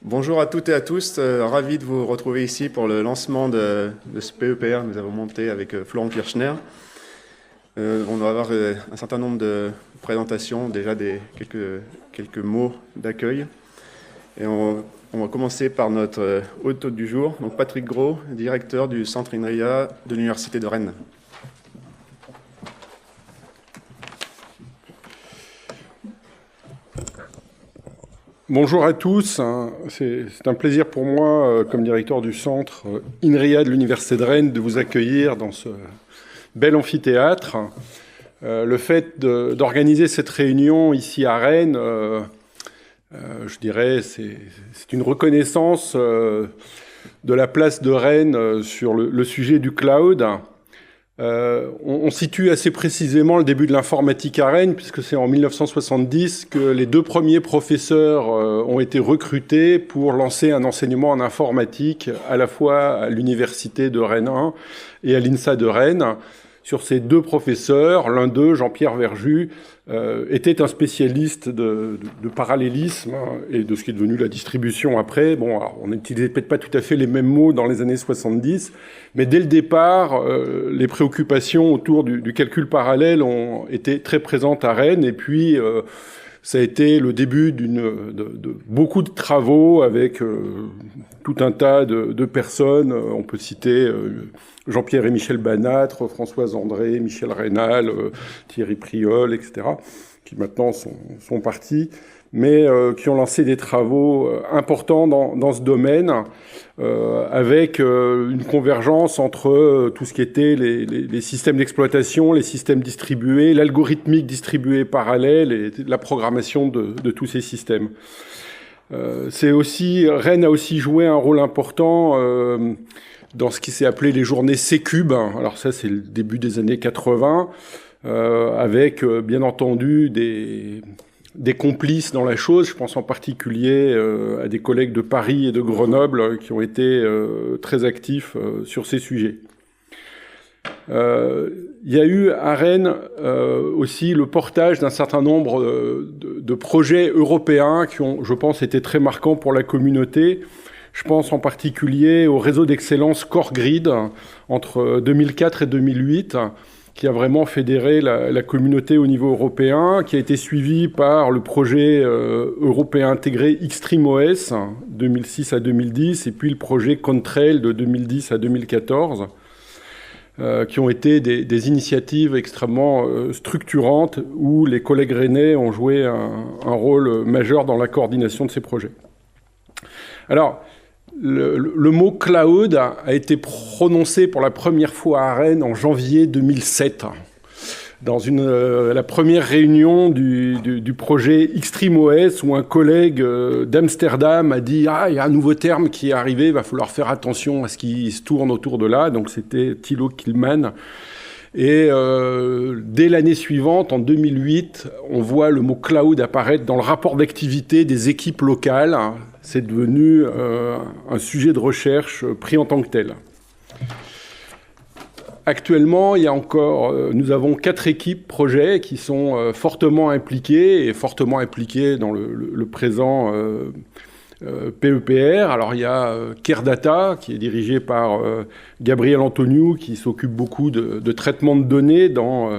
Bonjour à toutes et à tous, ravi de vous retrouver ici pour le lancement de ce PEPR que nous avons monté avec Florent Kirchner. On va avoir un certain nombre de présentations, déjà quelques mots d'accueil. Et on va commencer par notre hôte du jour, donc Patrick Gros, directeur du Centre INRIA de l'Université de Rennes. Bonjour à tous, c'est un plaisir pour moi, comme directeur du centre INRIA de l'Université de Rennes, de vous accueillir dans ce bel amphithéâtre. Le fait d'organiser cette réunion ici à Rennes, je dirais, c'est une reconnaissance de la place de Rennes sur le sujet du cloud. On situe assez précisément le début de l'informatique à Rennes, puisque c'est en 1970 que les deux premiers professeurs ont été recrutés pour lancer un enseignement en informatique, à la fois à l'université de Rennes 1 et à l'INSA de Rennes. Sur ces deux professeurs, l'un d'eux, Jean-Pierre Verjus, était un spécialiste de parallélisme et de ce qui est devenu la distribution après. Bon, alors, on n'utilisait peut-être pas tout à fait les mêmes mots dans les années 70, mais dès le départ, les préoccupations autour du calcul parallèle ont été très présentes à Rennes. Et puis, ça a été le début de beaucoup de travaux avec tout un tas de personnes. On peut citer Jean-Pierre et Michel Banâtre, Françoise André, Michel Rénal, Thierry Priol, etc., qui maintenant sont partis, mais qui ont lancé des travaux importants dans ce domaine, avec une convergence entre tout ce qui était les systèmes d'exploitation, les systèmes distribués, l'algorithmique distribuée parallèle et la programmation de tous ces systèmes. Rennes a aussi joué un rôle important dans ce qui s'est appelé les journées C-Cube. Alors ça, c'est le début des années 80, avec bien entendu des complices dans la chose. Je pense en particulier à des collègues de Paris et de Grenoble qui ont été très actifs sur ces sujets. Il y a eu à Rennes aussi le portage d'un certain nombre de projets européens qui ont, je pense, été très marquants pour la communauté. Je pense en particulier au réseau d'excellence Core Grid entre 2004 et 2008, qui a vraiment fédéré la communauté au niveau européen, qui a été suivi par le projet européen intégré XstreamOS 2006 à 2010, et puis le projet Contrail de 2010 à 2014, qui ont été des initiatives extrêmement structurantes où les collègues rennais ont joué un rôle majeur dans la coordination de ces projets. Alors, le mot cloud a été prononcé pour la première fois à Rennes en janvier 2007, dans la première réunion du projet XstreamOS, où un collègue d'Amsterdam a dit « Ah, il y a un nouveau terme qui est arrivé, il va falloir faire attention à ce qui se tourne autour de là ». Donc c'était Thilo Killman. Et dès l'année suivante, en 2008, on voit le mot cloud apparaître dans le rapport d'activité des équipes locales. C'est devenu un sujet de recherche pris en tant que tel. Actuellement, nous avons 4 équipes projets qui sont fortement impliquées dans le présent PEPR. Alors il y a CareData qui est dirigé par Gabriel Antoniou, qui s'occupe beaucoup de traitement de données dans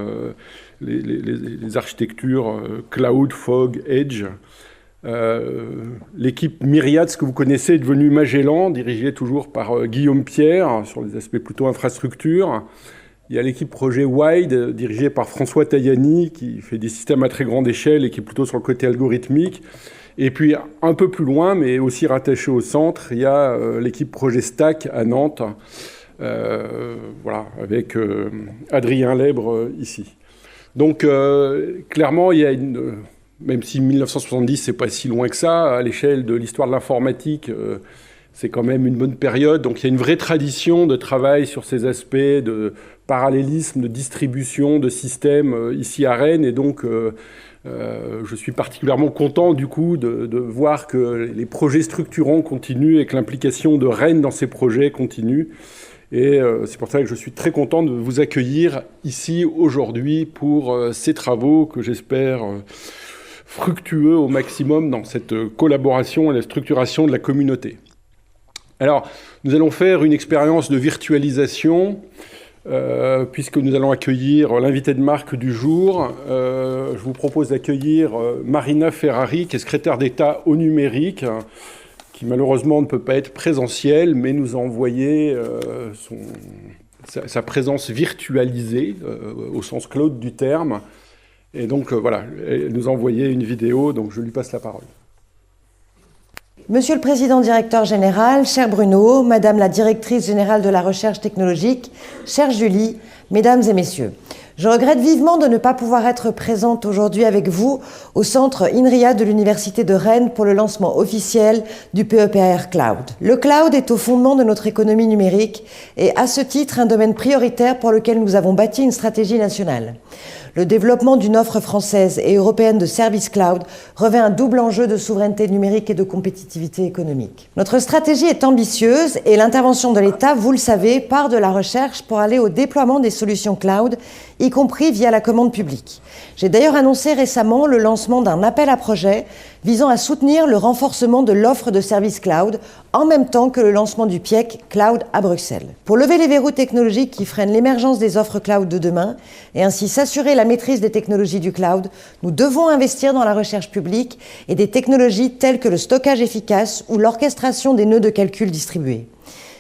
les architectures cloud, fog, edge. L'équipe Myriad, ce que vous connaissez, est devenue Magellan, dirigée toujours par Guillaume Pierre sur les aspects plutôt infrastructure. Il y a l'équipe projet Wide, dirigée par François Tajani, qui fait des systèmes à très grande échelle et qui est plutôt sur le côté algorithmique. Et puis, un peu plus loin, mais aussi rattaché au centre, il y a l'équipe projet Stack à Nantes, avec Adrien Lèbre ici. Donc, clairement, il y a même si 1970, c'est pas si loin que ça, à l'échelle de l'histoire de l'informatique, c'est quand même une bonne période. Donc, il y a une vraie tradition de travail sur ces aspects de parallélisme, de distribution, de systèmes ici à Rennes. Et donc, je suis particulièrement content du coup de voir que les projets structurants continuent et que l'implication de Rennes dans ces projets continue. Et c'est pour ça que je suis très content de vous accueillir ici aujourd'hui pour ces travaux que j'espère fructueux au maximum dans cette collaboration et la structuration de la communauté. Alors, nous allons faire une expérience de virtualisation puisque nous allons accueillir l'invité de marque du jour. Je vous propose d'accueillir Marina Ferrari, qui est secrétaire d'État au numérique, qui malheureusement ne peut pas être présentielle, mais nous a envoyé sa présence virtualisée, au sens cloud du terme. Et donc voilà, elle nous a envoyé une vidéo, donc je lui passe la parole. Monsieur le Président Directeur Général, cher Bruno, Madame la Directrice Générale de la Recherche Technologique, chère Julie, Mesdames et Messieurs, je regrette vivement de ne pas pouvoir être présente aujourd'hui avec vous au centre INRIA de l'Université de Rennes pour le lancement officiel du PEPR Cloud. Le cloud est au fondement de notre économie numérique et à ce titre un domaine prioritaire pour lequel nous avons bâti une stratégie nationale. Le développement d'une offre française et européenne de services cloud revêt un double enjeu de souveraineté numérique et de compétitivité économique. Notre stratégie est ambitieuse et l'intervention de l'État, vous le savez, part de la recherche pour aller au déploiement des solutions cloud, y compris via la commande publique. J'ai d'ailleurs annoncé récemment le lancement d'un appel à projets visant à soutenir le renforcement de l'offre de services cloud en même temps que le lancement du PIEC Cloud à Bruxelles. Pour lever les verrous technologiques qui freinent l'émergence des offres cloud de demain et ainsi s'assurer la maîtrise des technologies du cloud, nous devons investir dans la recherche publique et des technologies telles que le stockage efficace ou l'orchestration des nœuds de calcul distribués.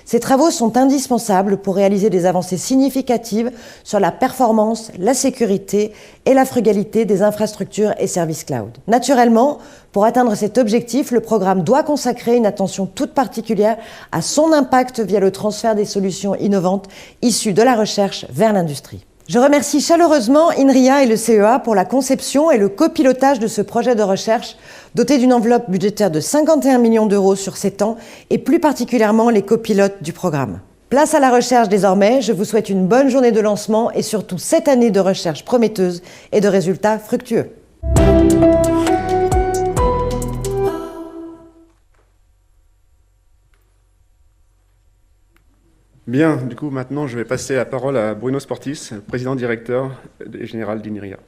Ces travaux sont indispensables pour réaliser des avancées significatives sur la performance, la sécurité et la frugalité des infrastructures et services cloud. Naturellement, pour atteindre cet objectif, le programme doit consacrer une attention toute particulière à son impact via le transfert des solutions innovantes issues de la recherche vers l'industrie. Je remercie chaleureusement INRIA et le CEA pour la conception et le copilotage de ce projet de recherche doté d'une enveloppe budgétaire de 51 millions d'euros sur 7 ans et plus particulièrement les copilotes du programme. Place à la recherche désormais, je vous souhaite une bonne journée de lancement et surtout 7 années de recherche prometteuse et de résultats fructueux. Bien, du coup, maintenant, je vais passer la parole à Bruno Sportis, président-directeur général d'INRIA.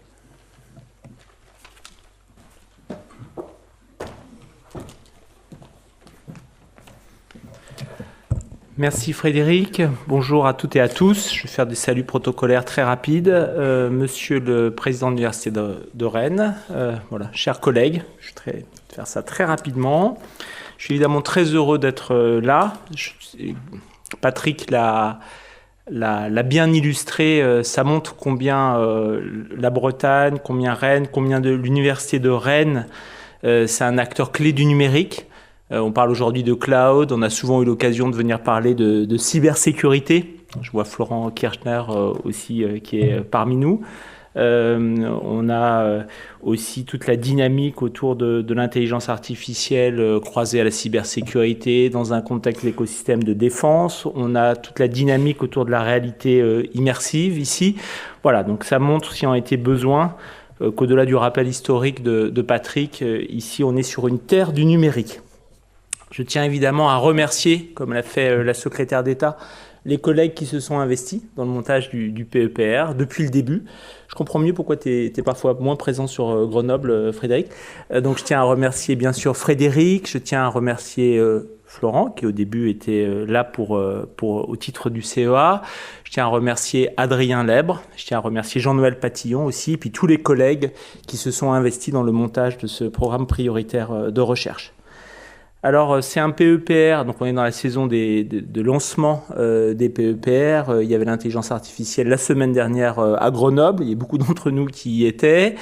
Merci Frédéric. Bonjour à toutes et à tous. Je vais faire des saluts protocolaires très rapides. Monsieur le président de l'Université de Rennes, voilà, chers collègues, je vais faire ça très rapidement. Je suis évidemment très heureux d'être là. Patrick l'a bien illustré, ça montre combien la Bretagne, combien Rennes, combien de l'Université de Rennes, c'est un acteur clé du numérique. On parle aujourd'hui de cloud, on a souvent eu l'occasion de venir parler de cybersécurité. Je vois Florent Kirchner aussi qui est parmi nous. On a aussi toute la dynamique autour de l'intelligence artificielle croisée à la cybersécurité dans un contexte d'écosystème de défense. On a toute la dynamique autour de la réalité immersive ici. Voilà, donc ça montre, s'il en était besoin, qu'au-delà du rappel historique de Patrick, ici on est sur une terre du numérique. Je tiens évidemment à remercier, comme l'a fait la secrétaire d'État, les collègues qui se sont investis dans le montage du PEPR depuis le début. Je comprends mieux pourquoi tu es parfois moins présent sur Grenoble, Frédéric. Donc je tiens à remercier bien sûr Frédéric, je tiens à remercier Florent, qui au début était là au titre du CEA. Je tiens à remercier Adrien Lèbre, je tiens à remercier Jean-Noël Patillon aussi, puis tous les collègues qui se sont investis dans le montage de ce programme prioritaire de recherche. Alors, c'est un PEPR, donc on est dans la saison de lancement des PEPR. Il y avait l'intelligence artificielle la semaine dernière à Grenoble. Il y a beaucoup d'entre nous qui y étaient.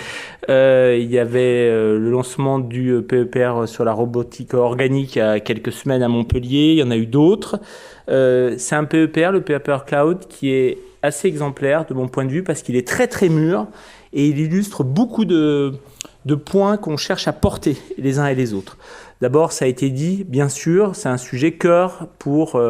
Il y avait le lancement du PEPR sur la robotique organique il y a quelques semaines à Montpellier. Il y en a eu d'autres. C'est un PEPR, le PEPR Cloud, qui est assez exemplaire de mon point de vue parce qu'il est très très mûr et il illustre beaucoup de points qu'on cherche à porter les uns et les autres. D'abord, ça a été dit, bien sûr, c'est un sujet cœur pour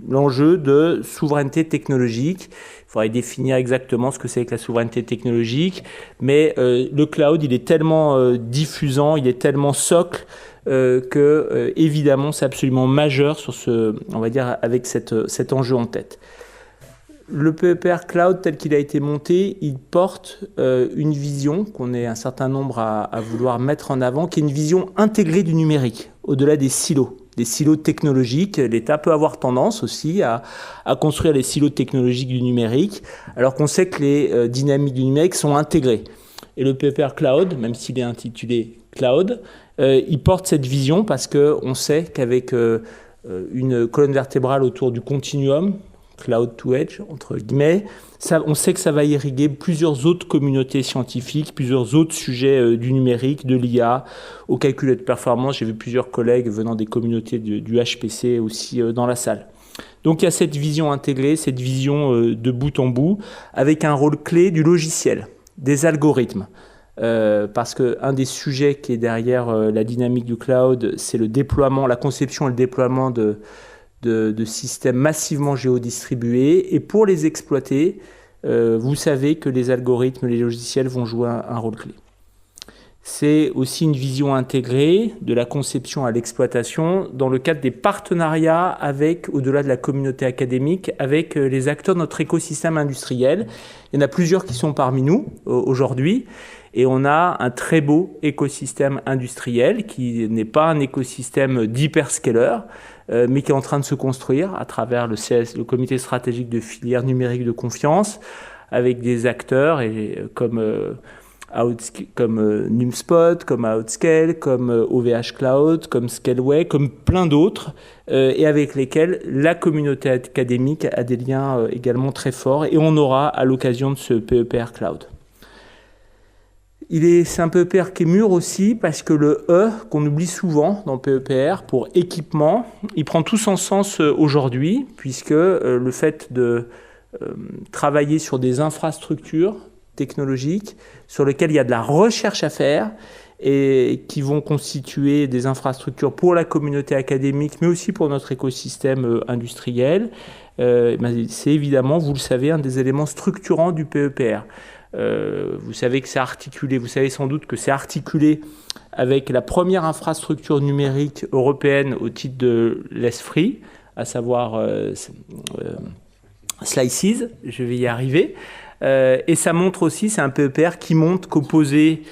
l'enjeu de souveraineté technologique. Il faudrait définir exactement ce que c'est que la souveraineté technologique, mais le cloud, il est tellement diffusant, il est tellement socle que évidemment, c'est absolument majeur sur on va dire, avec cet enjeu en tête. Le PEPR Cloud, tel qu'il a été monté, il porte une vision qu'on est un certain nombre à vouloir mettre en avant, qui est une vision intégrée du numérique, au-delà des silos technologiques. L'État peut avoir tendance aussi à construire les silos technologiques du numérique, alors qu'on sait que les dynamiques du numérique sont intégrées. Et le PEPR Cloud, même s'il est intitulé Cloud, il porte cette vision parce qu'on sait qu'avec une colonne vertébrale autour du continuum, Cloud to Edge, entre guillemets, on sait que ça va irriguer plusieurs autres communautés scientifiques, plusieurs autres sujets du numérique, de l'IA, au calcul de performance. J'ai vu plusieurs collègues venant des communautés du HPC aussi dans la salle. Donc il y a cette vision intégrée, cette vision de bout en bout, avec un rôle clé du logiciel, des algorithmes. Parce qu'un des sujets qui est derrière la dynamique du cloud, c'est le déploiement, la conception et le déploiement de systèmes massivement géodistribués. Et pour les exploiter, vous savez que les algorithmes, les logiciels vont jouer un rôle clé. C'est aussi une vision intégrée de la conception à l'exploitation dans le cadre des partenariats avec, au-delà de la communauté académique, avec les acteurs de notre écosystème industriel. Il y en a plusieurs qui sont parmi nous aujourd'hui. Et on a un très beau écosystème industriel qui n'est pas un écosystème d'hyperscaler, mais qui est en train de se construire à travers le comité stratégique de filière numérique de confiance, avec des acteurs comme NumSpot, comme Outscale, comme OVH Cloud, comme Scaleway, comme plein d'autres, et avec lesquels la communauté académique a des liens également très forts, et on aura à l'occasion de ce PEPR Cloud. C'est un PEPR qui est mûr aussi parce que le E, qu'on oublie souvent dans PEPR, pour équipement, il prend tout son sens aujourd'hui, puisque le fait de travailler sur des infrastructures technologiques sur lesquelles il y a de la recherche à faire et qui vont constituer des infrastructures pour la communauté académique, mais aussi pour notre écosystème industriel, c'est évidemment, vous le savez, un des éléments structurants du PEPR. Vous savez que c'est articulé, vous savez sans doute que c'est articulé avec la première infrastructure numérique européenne au titre de l'ESFRI, à savoir Slices, je vais y arriver. Et ça montre aussi, c'est un PEPR qui montre qu'opposer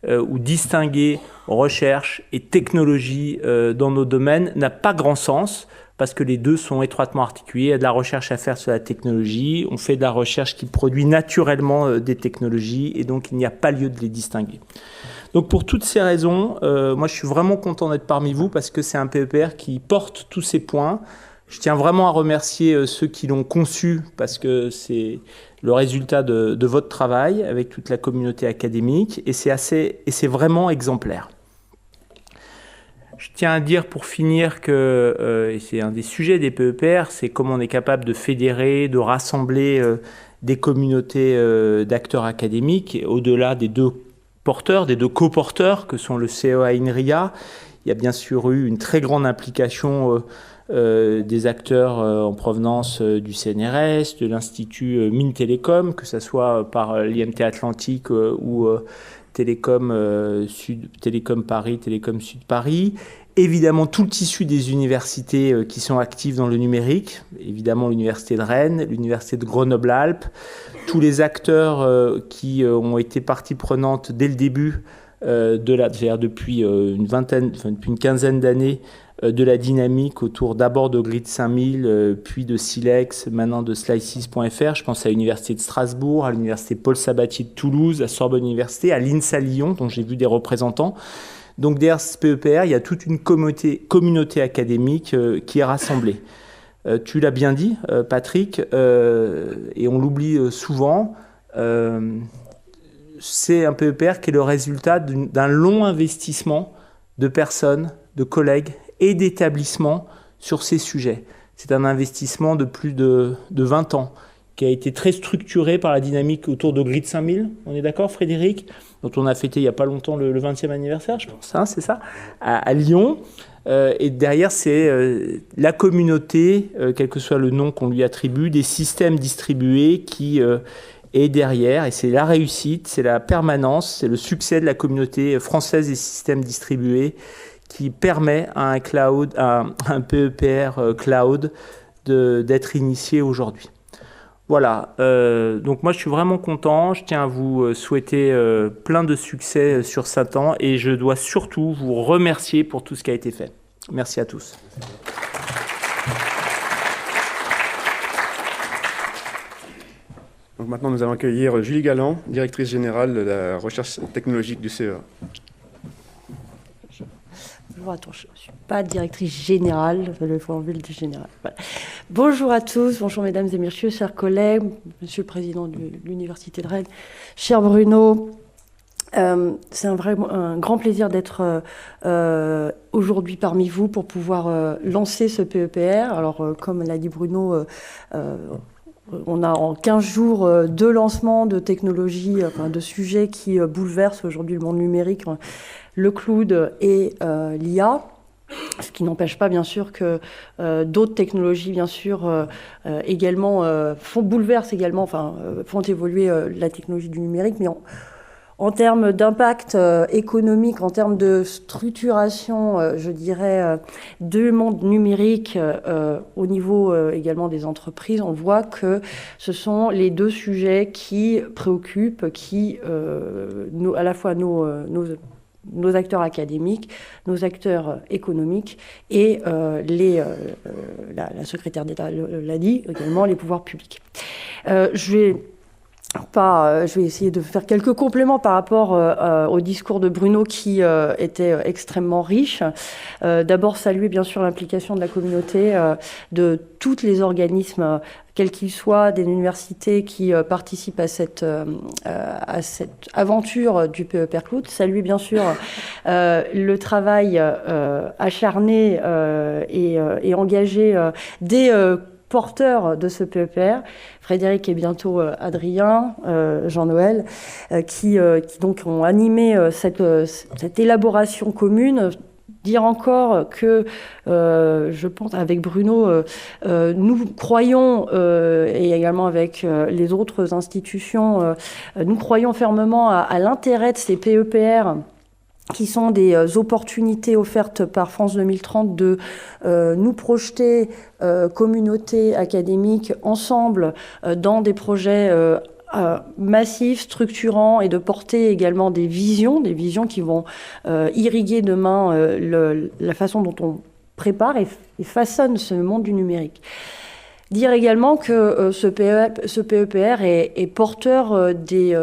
ou distinguer recherche et technologie dans nos domaines n'a pas grand sens, parce que les deux sont étroitement articulés. Il y a de la recherche à faire sur la technologie, on fait de la recherche qui produit naturellement des technologies, et donc il n'y a pas lieu de les distinguer. Donc pour toutes ces raisons, moi je suis vraiment content d'être parmi vous, parce que c'est un PEPR qui porte tous ces points. Je tiens vraiment à remercier ceux qui l'ont conçu, parce que c'est le résultat de votre travail avec toute la communauté académique, et c'est vraiment exemplaire. Je tiens à dire pour finir que, et c'est un des sujets des PEPR, c'est comment on est capable de fédérer, de rassembler des communautés d'acteurs académiques, au-delà des deux porteurs, des deux co-porteurs que sont le CEA et INRIA. Il y a bien sûr eu une très grande implication des acteurs en provenance du CNRS, de l'Institut Mines Télécom, que ce soit par l'IMT Atlantique ou Télécom Paris, Télécom Sud Paris. Évidemment, tout le tissu des universités qui sont actives dans le numérique. Évidemment, l'Université de Rennes, l'Université de Grenoble-Alpes. Tous les acteurs qui ont été partie prenante dès le début, depuis une quinzaine d'années, de la dynamique autour d'abord de Grid 5000, puis de Silex, maintenant de Slices.fr. Je pense à l'Université de Strasbourg, à l'Université Paul Sabatier de Toulouse, à Sorbonne Université, à l'INSA Lyon, dont j'ai vu des représentants. Donc derrière ce PEPR, il y a toute une communauté académique qui est rassemblée. Tu l'as bien dit, Patrick, et on l'oublie souvent, c'est un PEPR qui est le résultat d'un long investissement de personnes, de collègues et d'établissements sur ces sujets. C'est un investissement de plus de 20 ans qui a été très structuré par la dynamique autour de Grid 5000. On est d'accord, Frédéric? Dont on a fêté il n'y a pas longtemps le 20e anniversaire, je pense, hein, c'est ça, à Lyon. Et derrière, c'est la communauté, quel que soit le nom qu'on lui attribue, des systèmes distribués qui est derrière. Et c'est la réussite, c'est la permanence, c'est le succès de la communauté française des systèmes distribués qui permet à un PEPR cloud d'être initié aujourd'hui. Voilà, donc moi je suis vraiment content, je tiens à vous souhaiter plein de succès sur 7 ans et je dois surtout vous remercier pour tout ce qui a été fait. Merci à tous. Donc maintenant, nous allons accueillir Julie Galland, directrice générale de la recherche technologique du CEA. Bonjour, attends, je ne suis pas directrice générale, le formule du général. Voilà. Bonjour à tous, bonjour mesdames et messieurs, chers collègues, monsieur le président de l'Université de Rennes, cher Bruno. C'est un grand plaisir d'être aujourd'hui parmi vous pour pouvoir lancer ce PEPR. Alors, comme l'a dit Bruno, on a en 15 jours deux lancements de technologies, de sujets qui bouleversent aujourd'hui le monde numérique, le cloud et l'IA. Ce qui n'empêche pas, bien sûr, que d'autres technologies, bien sûr, également bouleversent également, font évoluer la technologie du numérique, mais en termes d'impact économique, en termes de structuration, je dirais, du monde numérique au niveau également des entreprises, on voit que ce sont les deux sujets qui préoccupent, à la fois nos acteurs académiques, nos acteurs économiques et la secrétaire d'État l'a dit, également les pouvoirs publics. Je vais essayer de faire quelques compléments par rapport au discours de Bruno qui était extrêmement riche. D'abord, saluer bien sûr l'implication de la communauté, de tous les organismes, quels qu'ils soient, des universités qui participent à cette aventure du PEPR Cloud. Saluer bien sûr le travail acharné et engagé des porteurs de ce PEPR, Frédéric et bientôt Adrien, Jean-Noël, qui donc ont animé cette élaboration commune. Dire encore que, je pense, avec Bruno, nous croyons, et également avec les autres institutions, nous croyons fermement à l'intérêt de ces PEPR qui sont des opportunités offertes par France 2030 de nous projeter, communauté académique, ensemble, dans des projets massifs, structurants, et de porter également des visions qui vont irriguer demain la façon dont on prépare et façonne ce monde du numérique. Dire également que ce PEPR est porteur des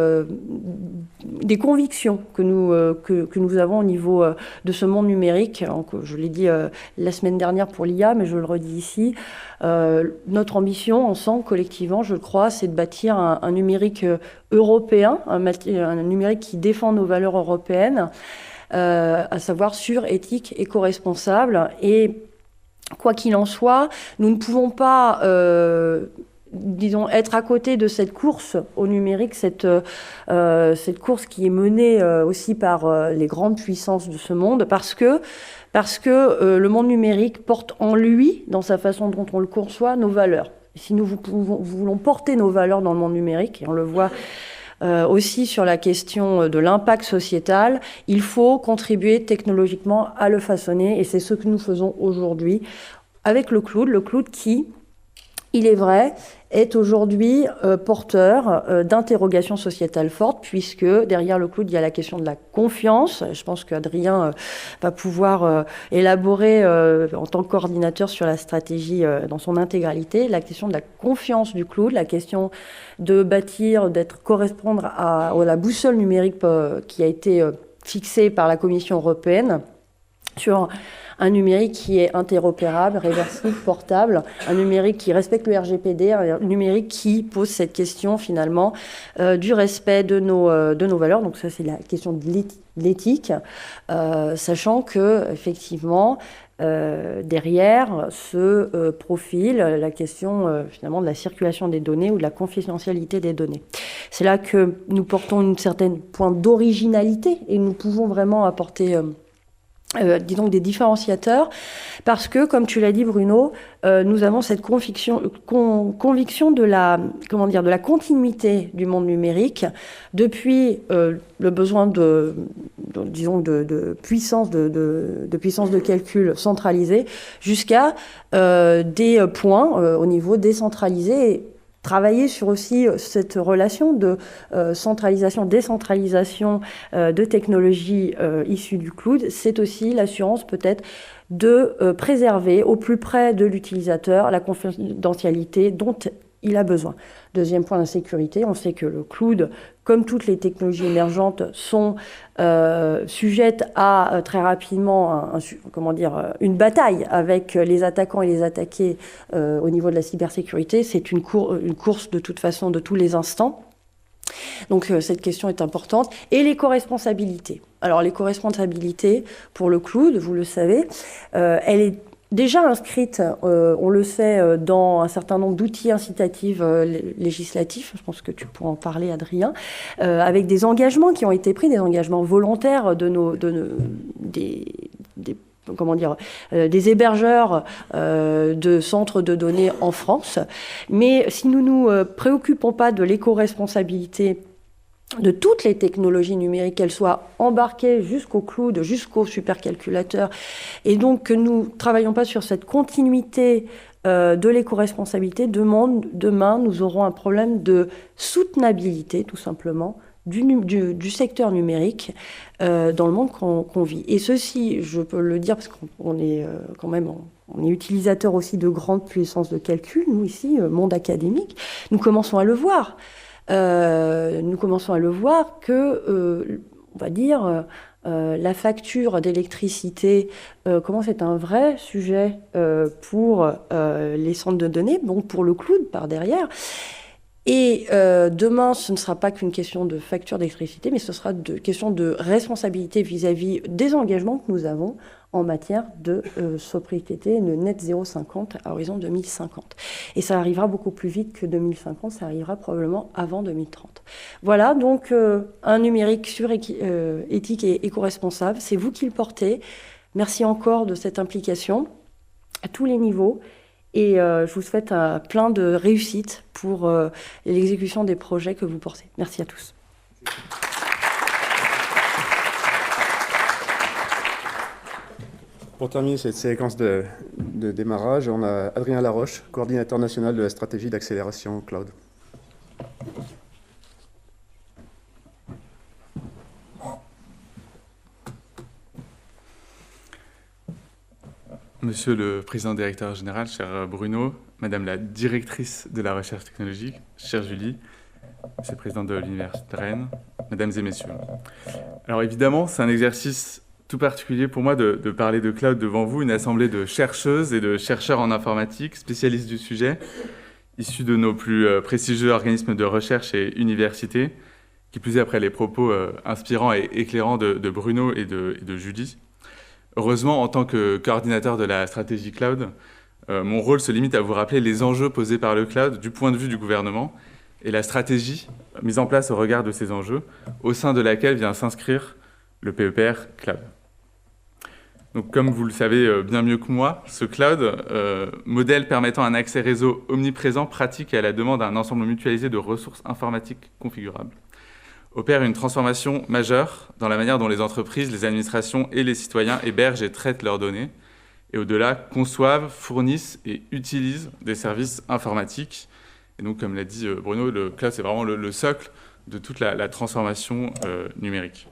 convictions que nous avons au niveau de ce monde numérique. Donc, je l'ai dit la semaine dernière pour l'IA, mais je le redis ici. Notre ambition, ensemble, collectivement, je le crois, c'est de bâtir un numérique européen, un numérique qui défend nos valeurs européennes, à savoir sûr, éthique, éco-responsable. Et quoi qu'il en soit, nous ne pouvons pas, être à côté de cette course au numérique, cette course qui est menée aussi par les grandes puissances de ce monde, parce que le monde numérique porte en lui, dans sa façon dont on le conçoit, nos valeurs. Si nous voulons porter nos valeurs dans le monde numérique, et on le voit aussi sur la question de l'impact sociétal, il faut contribuer technologiquement à le façonner, et c'est ce que nous faisons aujourd'hui avec le cloud qui, il est vrai, est aujourd'hui porteur d'interrogations sociétales fortes, puisque derrière le cloud, il y a la question de la confiance. Je pense qu'Adrien va pouvoir élaborer en tant que coordinateur sur la stratégie dans son intégralité, la question de la confiance du cloud, la question de bâtir, correspondre à la boussole numérique qui a été fixée par la Commission européenne sur un numérique qui est interopérable, réversible, portable, un numérique qui respecte le RGPD, un numérique qui pose cette question finalement du respect de nos valeurs. Donc ça, c'est la question de l'éthique, sachant que effectivement derrière se profile la question finalement de la circulation des données ou de la confidentialité des données. C'est là que nous portons une certaine pointe d'originalité et nous pouvons vraiment apporter disons des différenciateurs, parce que, comme tu l'as dit Bruno, nous avons cette conviction de la continuité du monde numérique, depuis le besoin de puissance de calcul centralisée, jusqu'à des points au niveau décentralisé. travailler sur aussi cette relation de centralisation-décentralisation de technologies issues du cloud. C'est aussi l'assurance peut-être de préserver au plus près de l'utilisateur la confidentialité dont il a besoin. Deuxième point d'insécurité, on sait que le cloud, comme toutes les technologies émergentes, sont sujettes à très rapidement une bataille avec les attaquants et les attaqués au niveau de la cybersécurité. C'est une course de toute façon de tous les instants. Donc cette question est importante. Et l'éco-responsabilité. Alors l'éco-responsabilité pour le cloud, vous le savez, elle est déjà inscrite, on le sait, dans un certain nombre d'outils incitatifs législatifs, je pense que tu pourras en parler, Adrien, avec des engagements qui ont été pris, des engagements volontaires des hébergeurs de centres de données en France. Mais si nous ne nous préoccupons pas de l'éco-responsabilité de toutes les technologies numériques, qu'elles soient embarquées jusqu'au cloud, jusqu'au supercalculateur, et donc que nous ne travaillons pas sur cette continuité de l'éco-responsabilité, demain, nous aurons un problème de soutenabilité, tout simplement, du secteur numérique dans le monde qu'on vit. Et ceci, je peux le dire parce qu'on est quand même... On est utilisateur aussi de grandes puissances de calcul, nous ici, monde académique, nous commençons à le voir. Que, on va dire, la facture d'électricité commence à être un vrai sujet pour les centres de données, donc pour le cloud par derrière. Et demain, ce ne sera pas qu'une question de facture d'électricité, mais ce sera une question de responsabilité vis-à-vis des engagements que nous avons en matière de sobriété, de net 0,50 à horizon 2050. Et ça arrivera beaucoup plus vite que 2050, ça arrivera probablement avant 2030. Voilà, donc un numérique éthique et éco-responsable, c'est vous qui le portez. Merci encore de cette implication à tous les niveaux. Et je vous souhaite plein de réussite pour l'exécution des projets que vous portez. Merci à tous. Pour terminer cette séquence de démarrage, on a Adrien Laroche, coordinateur national de la stratégie d'accélération cloud. Monsieur le Président Directeur Général, cher Bruno, Madame la Directrice de la Recherche Technologique, chère Julie, Monsieur le Président de l'Université de Rennes, Mesdames et Messieurs. Alors évidemment, c'est un exercice tout particulier pour moi de parler de cloud devant vous, une assemblée de chercheuses et de chercheurs en informatique, spécialistes du sujet, issus de nos plus prestigieux organismes de recherche et universités, qui plus est après les propos inspirants et éclairants de Bruno et de Julie. Heureusement, en tant que coordinateur de la stratégie cloud, mon rôle se limite à vous rappeler les enjeux posés par le cloud du point de vue du gouvernement et la stratégie mise en place au regard de ces enjeux, au sein de laquelle vient s'inscrire le PEPR Cloud. Donc, comme vous le savez bien mieux que moi, ce cloud, modèle permettant un accès réseau omniprésent, pratique et à la demande d'un ensemble mutualisé de ressources informatiques configurables, opère une transformation majeure dans la manière dont les entreprises, les administrations et les citoyens hébergent et traitent leurs données, et au-delà, conçoivent, fournissent et utilisent des services informatiques. Et donc, comme l'a dit Bruno, le cloud, c'est vraiment le socle de toute la transformation numérique.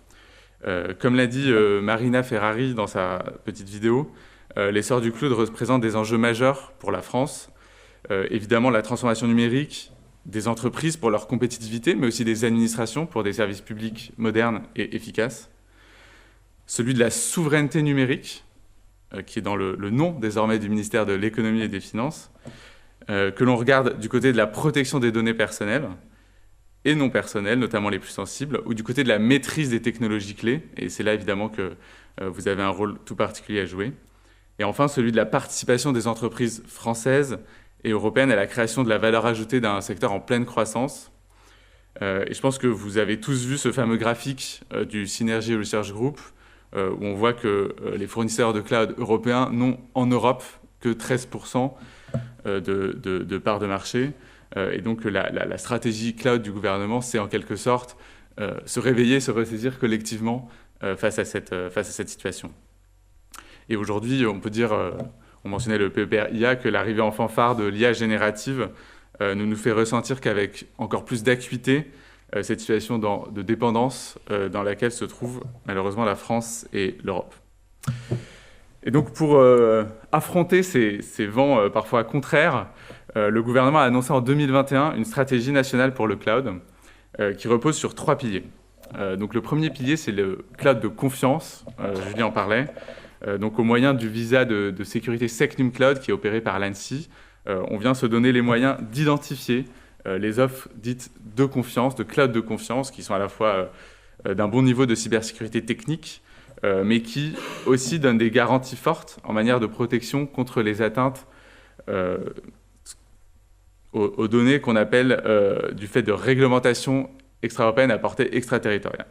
Comme l'a dit Marina Ferrari dans sa petite vidéo, l'essor du cloud représente des enjeux majeurs pour la France. Évidemment, la transformation numérique des entreprises pour leur compétitivité, mais aussi des administrations pour des services publics modernes et efficaces. Celui de la souveraineté numérique, qui est dans le nom désormais du ministère de l'Économie et des Finances, que l'on regarde du côté de la protection des données personnelles et non personnelles, notamment les plus sensibles, ou du côté de la maîtrise des technologies clés, et c'est là évidemment que vous avez un rôle tout particulier à jouer. Et enfin, celui de la participation des entreprises françaises et européenne à la création de la valeur ajoutée d'un secteur en pleine croissance. Et je pense que vous avez tous vu ce fameux graphique du Synergy Research Group, où on voit que les fournisseurs de cloud européens n'ont en Europe que 13% de part de marché. Et donc la stratégie cloud du gouvernement, c'est en quelque sorte se réveiller, se ressaisir collectivement face à cette situation. Et aujourd'hui, on peut dire... On mentionnait le PEPR IA, que l'arrivée en fanfare de l'IA générative nous fait ressentir qu'avec encore plus d'acuité, cette situation de dépendance dans laquelle se trouvent malheureusement la France et l'Europe. Et donc pour affronter ces vents parfois contraires, le gouvernement a annoncé en 2021 une stratégie nationale pour le cloud qui repose sur 3 piliers. Donc le premier pilier, c'est le cloud de confiance, Julie en parlait, donc au moyen du visa de sécurité SecNumCloud qui est opéré par l'ANSSI, on vient se donner les moyens d'identifier les offres dites de confiance, de cloud de confiance, qui sont à la fois d'un bon niveau de cybersécurité technique, mais qui aussi donnent des garanties fortes en matière de protection contre les atteintes aux données qu'on appelle du fait de réglementation extra-européenne à portée extraterritoriale.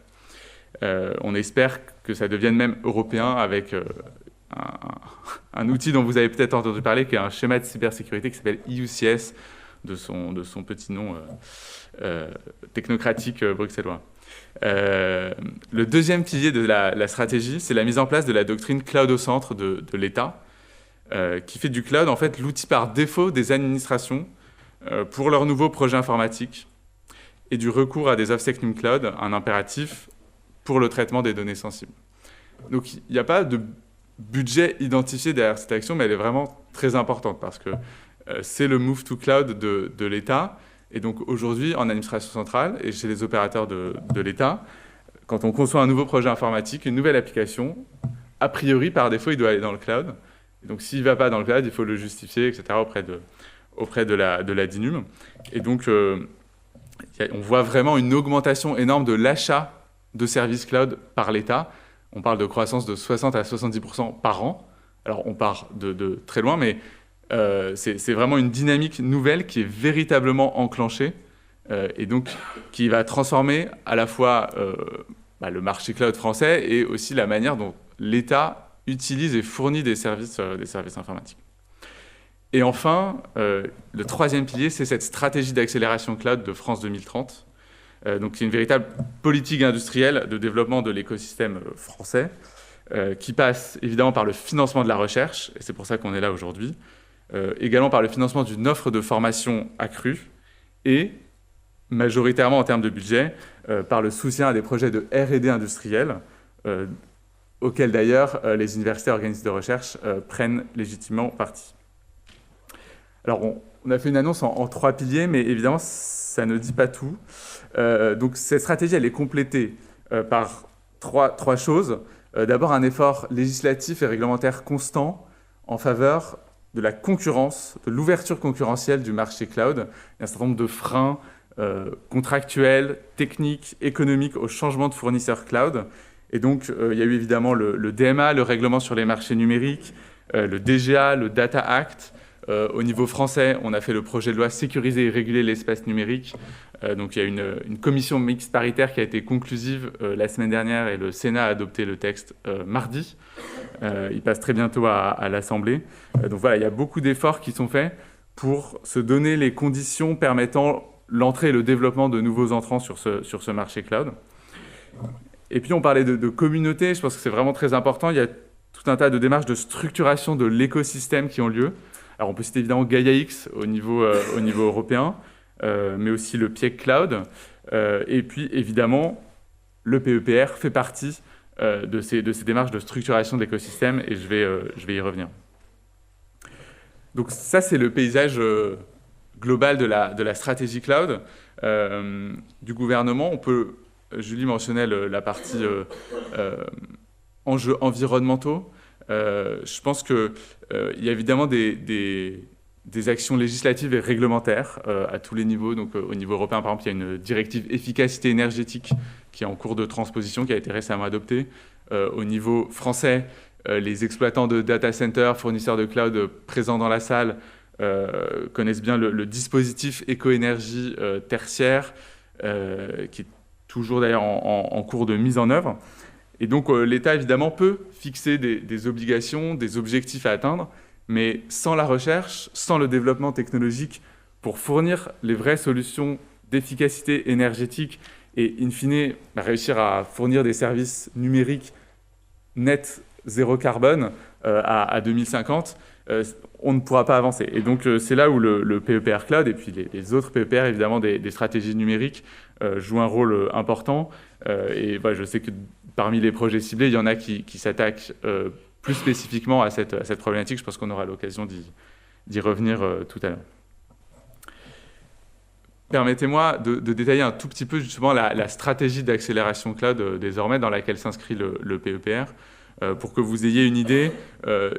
On espère que ça devienne même européen avec un outil dont vous avez peut-être entendu parler, qui est un schéma de cybersécurité qui s'appelle EUCS, de son petit nom technocratique bruxellois. Le deuxième pilier de la stratégie, c'est la mise en place de la doctrine cloud au centre de l'État, qui fait du cloud en fait l'outil par défaut des administrations pour leurs nouveaux projets informatiques et du recours à des offres SecNumCloud, un impératif pour le traitement des données sensibles. Donc il n'y a pas de budget identifié derrière cette action, mais elle est vraiment très importante parce que c'est le move to cloud de l'État. Et donc aujourd'hui, en administration centrale et chez les opérateurs de l'État, quand on conçoit un nouveau projet informatique, une nouvelle application, a priori, par défaut, il doit aller dans le cloud. Et donc s'il ne va pas dans le cloud, il faut le justifier, etc., auprès de la DINUM. Et donc on voit vraiment une augmentation énorme de l'achat de services cloud par l'État. On parle de croissance de 60 à 70% par an. Alors on part de très loin, mais c'est vraiment une dynamique nouvelle qui est véritablement enclenchée et donc qui va transformer à la fois le marché cloud français et aussi la manière dont l'État utilise et fournit des services informatiques. Et enfin, le troisième pilier, c'est cette stratégie d'accélération cloud de France 2030. Donc c'est une véritable politique industrielle de développement de l'écosystème français qui passe évidemment par le financement de la recherche, et c'est pour ça qu'on est là aujourd'hui, également par le financement d'une offre de formation accrue et majoritairement en termes de budget par le soutien à des projets de R&D industriels auxquels d'ailleurs les universités et organismes de recherche prennent légitimement partie. Alors on a fait une annonce en 3 piliers, mais évidemment ça ne dit pas tout. Donc cette stratégie elle est complétée par trois choses. D'abord un effort législatif et réglementaire constant en faveur de la concurrence, de l'ouverture concurrentielle du marché cloud. Il y a un certain nombre de freins contractuels, techniques, économiques au changement de fournisseur cloud. Et donc, il y a eu évidemment le DMA, le règlement sur les marchés numériques, le DGA, le Data Act. Au niveau français, on a fait le projet de loi sécuriser et réguler l'espace numérique. Donc, il y a une commission mixte paritaire qui a été conclusive la semaine dernière et le Sénat a adopté le texte mardi. Il passe très bientôt à l'Assemblée. Donc voilà, il y a beaucoup d'efforts qui sont faits pour se donner les conditions permettant l'entrée et le développement de nouveaux entrants sur ce marché cloud. Et puis on parlait de communauté, je pense que c'est vraiment très important. Il y a tout un tas de démarches de structuration de l'écosystème qui ont lieu. Alors on peut citer évidemment Gaia-X au niveau européen, mais aussi le PIEC Cloud. Et puis évidemment, le PEPR fait partie de ces démarches de structuration de l'écosystème et je vais y revenir. Donc ça, c'est le paysage global de la stratégie cloud du gouvernement. Julie mentionnait la partie enjeux environnementaux. Je pense qu'il y a évidemment des actions législatives et réglementaires à tous les niveaux. Donc, au niveau européen, par exemple, il y a une directive efficacité énergétique qui est en cours de transposition, qui a été récemment adoptée. Au niveau français, les exploitants de data centers, fournisseurs de cloud présents dans la salle, connaissent bien le dispositif éco-énergie tertiaire, qui est toujours d'ailleurs en cours de mise en œuvre. Et donc l'État, évidemment, peut fixer des obligations, des objectifs à atteindre, mais sans la recherche, sans le développement technologique pour fournir les vraies solutions d'efficacité énergétique et, in fine, réussir à fournir des services numériques nets zéro carbone à 2050, on ne pourra pas avancer. Et donc, c'est là où le PEPR Cloud et puis les autres PEPR, évidemment, des stratégies numériques, jouent un rôle important. Et voilà, je sais que parmi les projets ciblés, il y en a qui s'attaquent plus spécifiquement à cette problématique. Je pense qu'on aura l'occasion d'y revenir tout à l'heure. Permettez-moi de détailler un tout petit peu justement la stratégie d'accélération cloud désormais dans laquelle s'inscrit le PEPR, pour que vous ayez une idée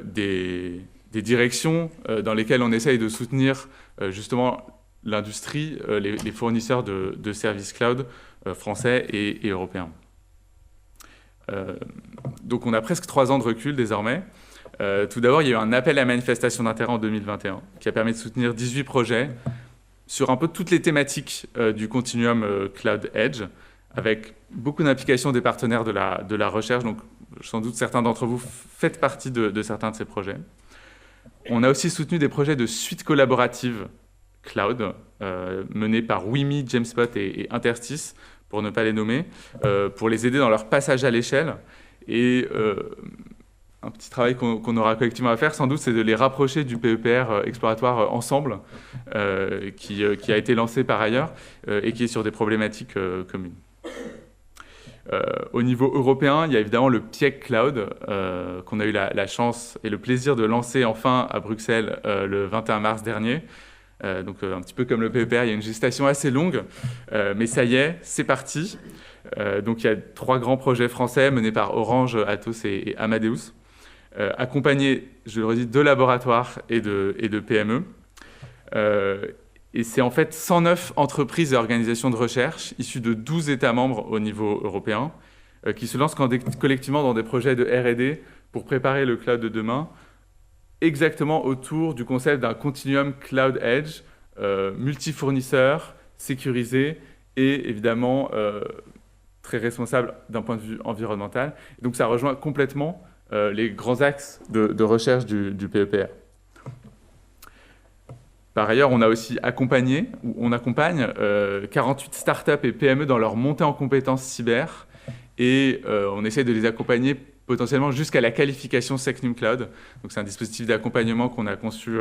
des directions dans lesquelles on essaye de soutenir justement l'industrie, les fournisseurs de services cloud français et européens. Donc on a presque 3 ans de recul désormais. Tout d'abord, il y a eu un appel à manifestation d'intérêt en 2021 qui a permis de soutenir 18 projets sur un peu toutes les thématiques du continuum Cloud Edge, avec beaucoup d'implications des partenaires de la recherche. Donc sans doute certains d'entre vous faites partie de certains de ces projets. On a aussi soutenu des projets de suite collaborative cloud menés par WIMI, Jamespot et Interstice, pour ne pas les nommer, pour les aider dans leur passage à l'échelle. Et un petit travail qu'on aura collectivement à faire, sans doute, c'est de les rapprocher du PEPR exploratoire ensemble, qui a été lancé par ailleurs et qui est sur des problématiques communes. Au niveau européen, il y a évidemment le PIEC Cloud, qu'on a eu la chance et le plaisir de lancer enfin à Bruxelles le 21 mars dernier. Donc un petit peu comme le PEPR, il y a une gestation assez longue, mais ça y est, c'est parti. Donc il y a 3 grands projets français menés par Orange, Atos et Amadeus, accompagnés, je le redis, de laboratoires et de PME. Et c'est en fait 109 entreprises et organisations de recherche issues de 12 États membres au niveau européen qui se lancent collectivement dans des projets de R&D pour préparer le cloud de demain, exactement autour du concept d'un continuum Cloud Edge, multi-fournisseurs, sécurisé et évidemment très responsable d'un point de vue environnemental. Et donc ça rejoint complètement les grands axes de recherche du PEPR. Par ailleurs, on a aussi accompagné, ou on accompagne 48 startups et PME dans leur montée en compétences cyber et on essaie de les accompagner potentiellement jusqu'à la qualification Secnum Cloud. Donc c'est un dispositif d'accompagnement qu'on a conçu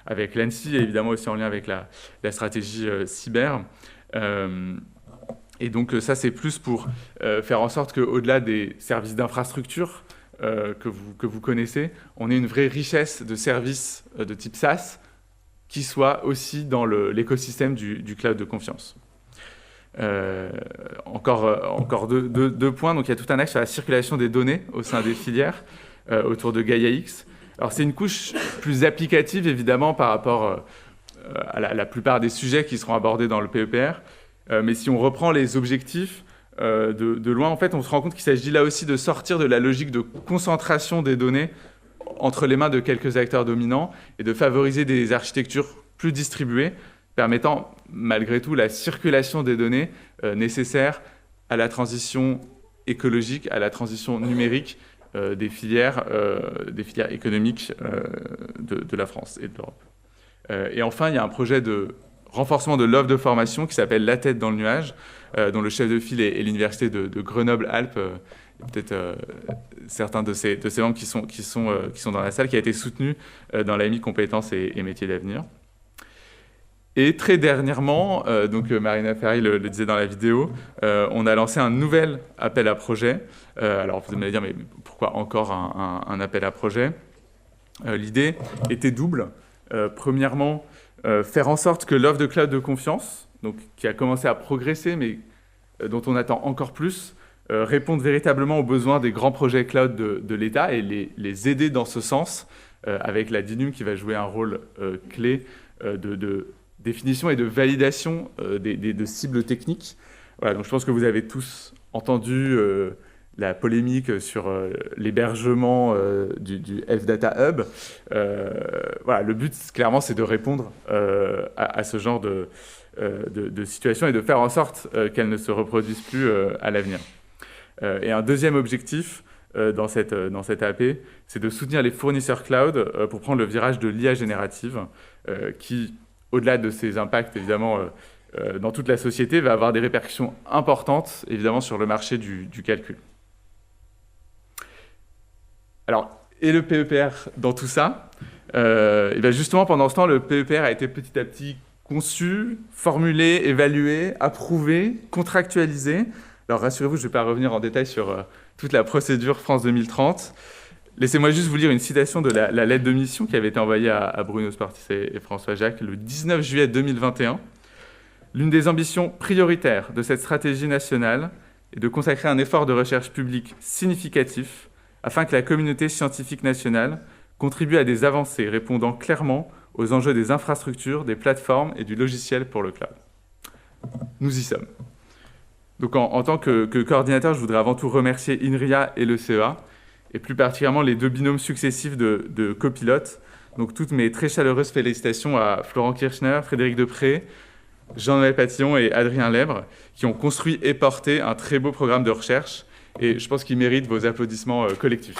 avec l'ANSSI et évidemment aussi en lien avec la stratégie cyber. Et donc ça, c'est plus pour faire en sorte qu'au-delà des services d'infrastructure que vous connaissez, on ait une vraie richesse de services de type SaaS qui soit aussi dans l'écosystème du cloud de confiance. Encore deux points. Donc, il y a tout un axe sur la circulation des données au sein des filières autour de Gaia-X. Alors, c'est une couche plus applicative, évidemment, par rapport à la plupart des sujets qui seront abordés dans le PEPR. Mais si on reprend les objectifs de loin, en fait, on se rend compte qu'il s'agit là aussi de sortir de la logique de concentration des données entre les mains de quelques acteurs dominants et de favoriser des architectures plus distribuées, permettant malgré tout la circulation des données nécessaires à la transition écologique, à la transition numérique des filières économiques de la France et de l'Europe. Et enfin, il y a un projet de renforcement de l'offre de formation qui s'appelle La tête dans le nuage, dont le chef de file est l'université de Grenoble-Alpes, peut-être certains de ces membres qui sont dans la salle, qui a été soutenu dans l'AMI Compétences et Métiers d'avenir. Et très dernièrement, donc Marina Ferry le disait dans la vidéo, on a lancé un nouvel appel à projet. Alors vous allez me dire, mais pourquoi encore un appel à projet? L'idée était double. Premièrement, faire en sorte que l'offre de cloud de confiance, donc, qui a commencé à progresser, mais dont on attend encore plus, répondre véritablement aux besoins des grands projets cloud de l'État et les aider dans ce sens, avec la DINUM qui va jouer un rôle clé de définition et de validation de cibles techniques. Voilà, donc je pense que vous avez tous entendu la polémique sur l'hébergement du F-Data Hub. Voilà, le but, clairement, c'est de répondre à ce genre de situation et de faire en sorte qu'elles ne se reproduisent plus à l'avenir. Et un deuxième objectif dans cette AP, c'est de soutenir les fournisseurs cloud pour prendre le virage de l'IA générative qui, au-delà de ses impacts, évidemment, dans toute la société, va avoir des répercussions importantes, évidemment, sur le marché du calcul. Alors, et le PEPR dans tout ça, et bien justement, pendant ce temps, le PEPR a été petit à petit conçu, formulé, évalué, approuvé, contractualisé. Alors rassurez-vous, je ne vais pas revenir en détail sur toute la procédure France 2030. Laissez-moi juste vous lire une citation de la lettre de mission qui avait été envoyée à Bruno Sportis et François Jacques le 19 juillet 2021. L'une des ambitions prioritaires de cette stratégie nationale est de consacrer un effort de recherche publique significatif afin que la communauté scientifique nationale contribue à des avancées répondant clairement aux enjeux des infrastructures, des plateformes et du logiciel pour le cloud. Nous y sommes. Donc en tant que coordinateur, je voudrais avant tout remercier INRIA et le CEA, et plus particulièrement les 2 binômes successifs de copilotes. Donc toutes mes très chaleureuses félicitations à Florent Kirchner, Frédéric Depré, Jean-Noël Patillon et Adrien Lèbre, qui ont construit et porté un très beau programme de recherche, et je pense qu'ils méritent vos applaudissements collectifs.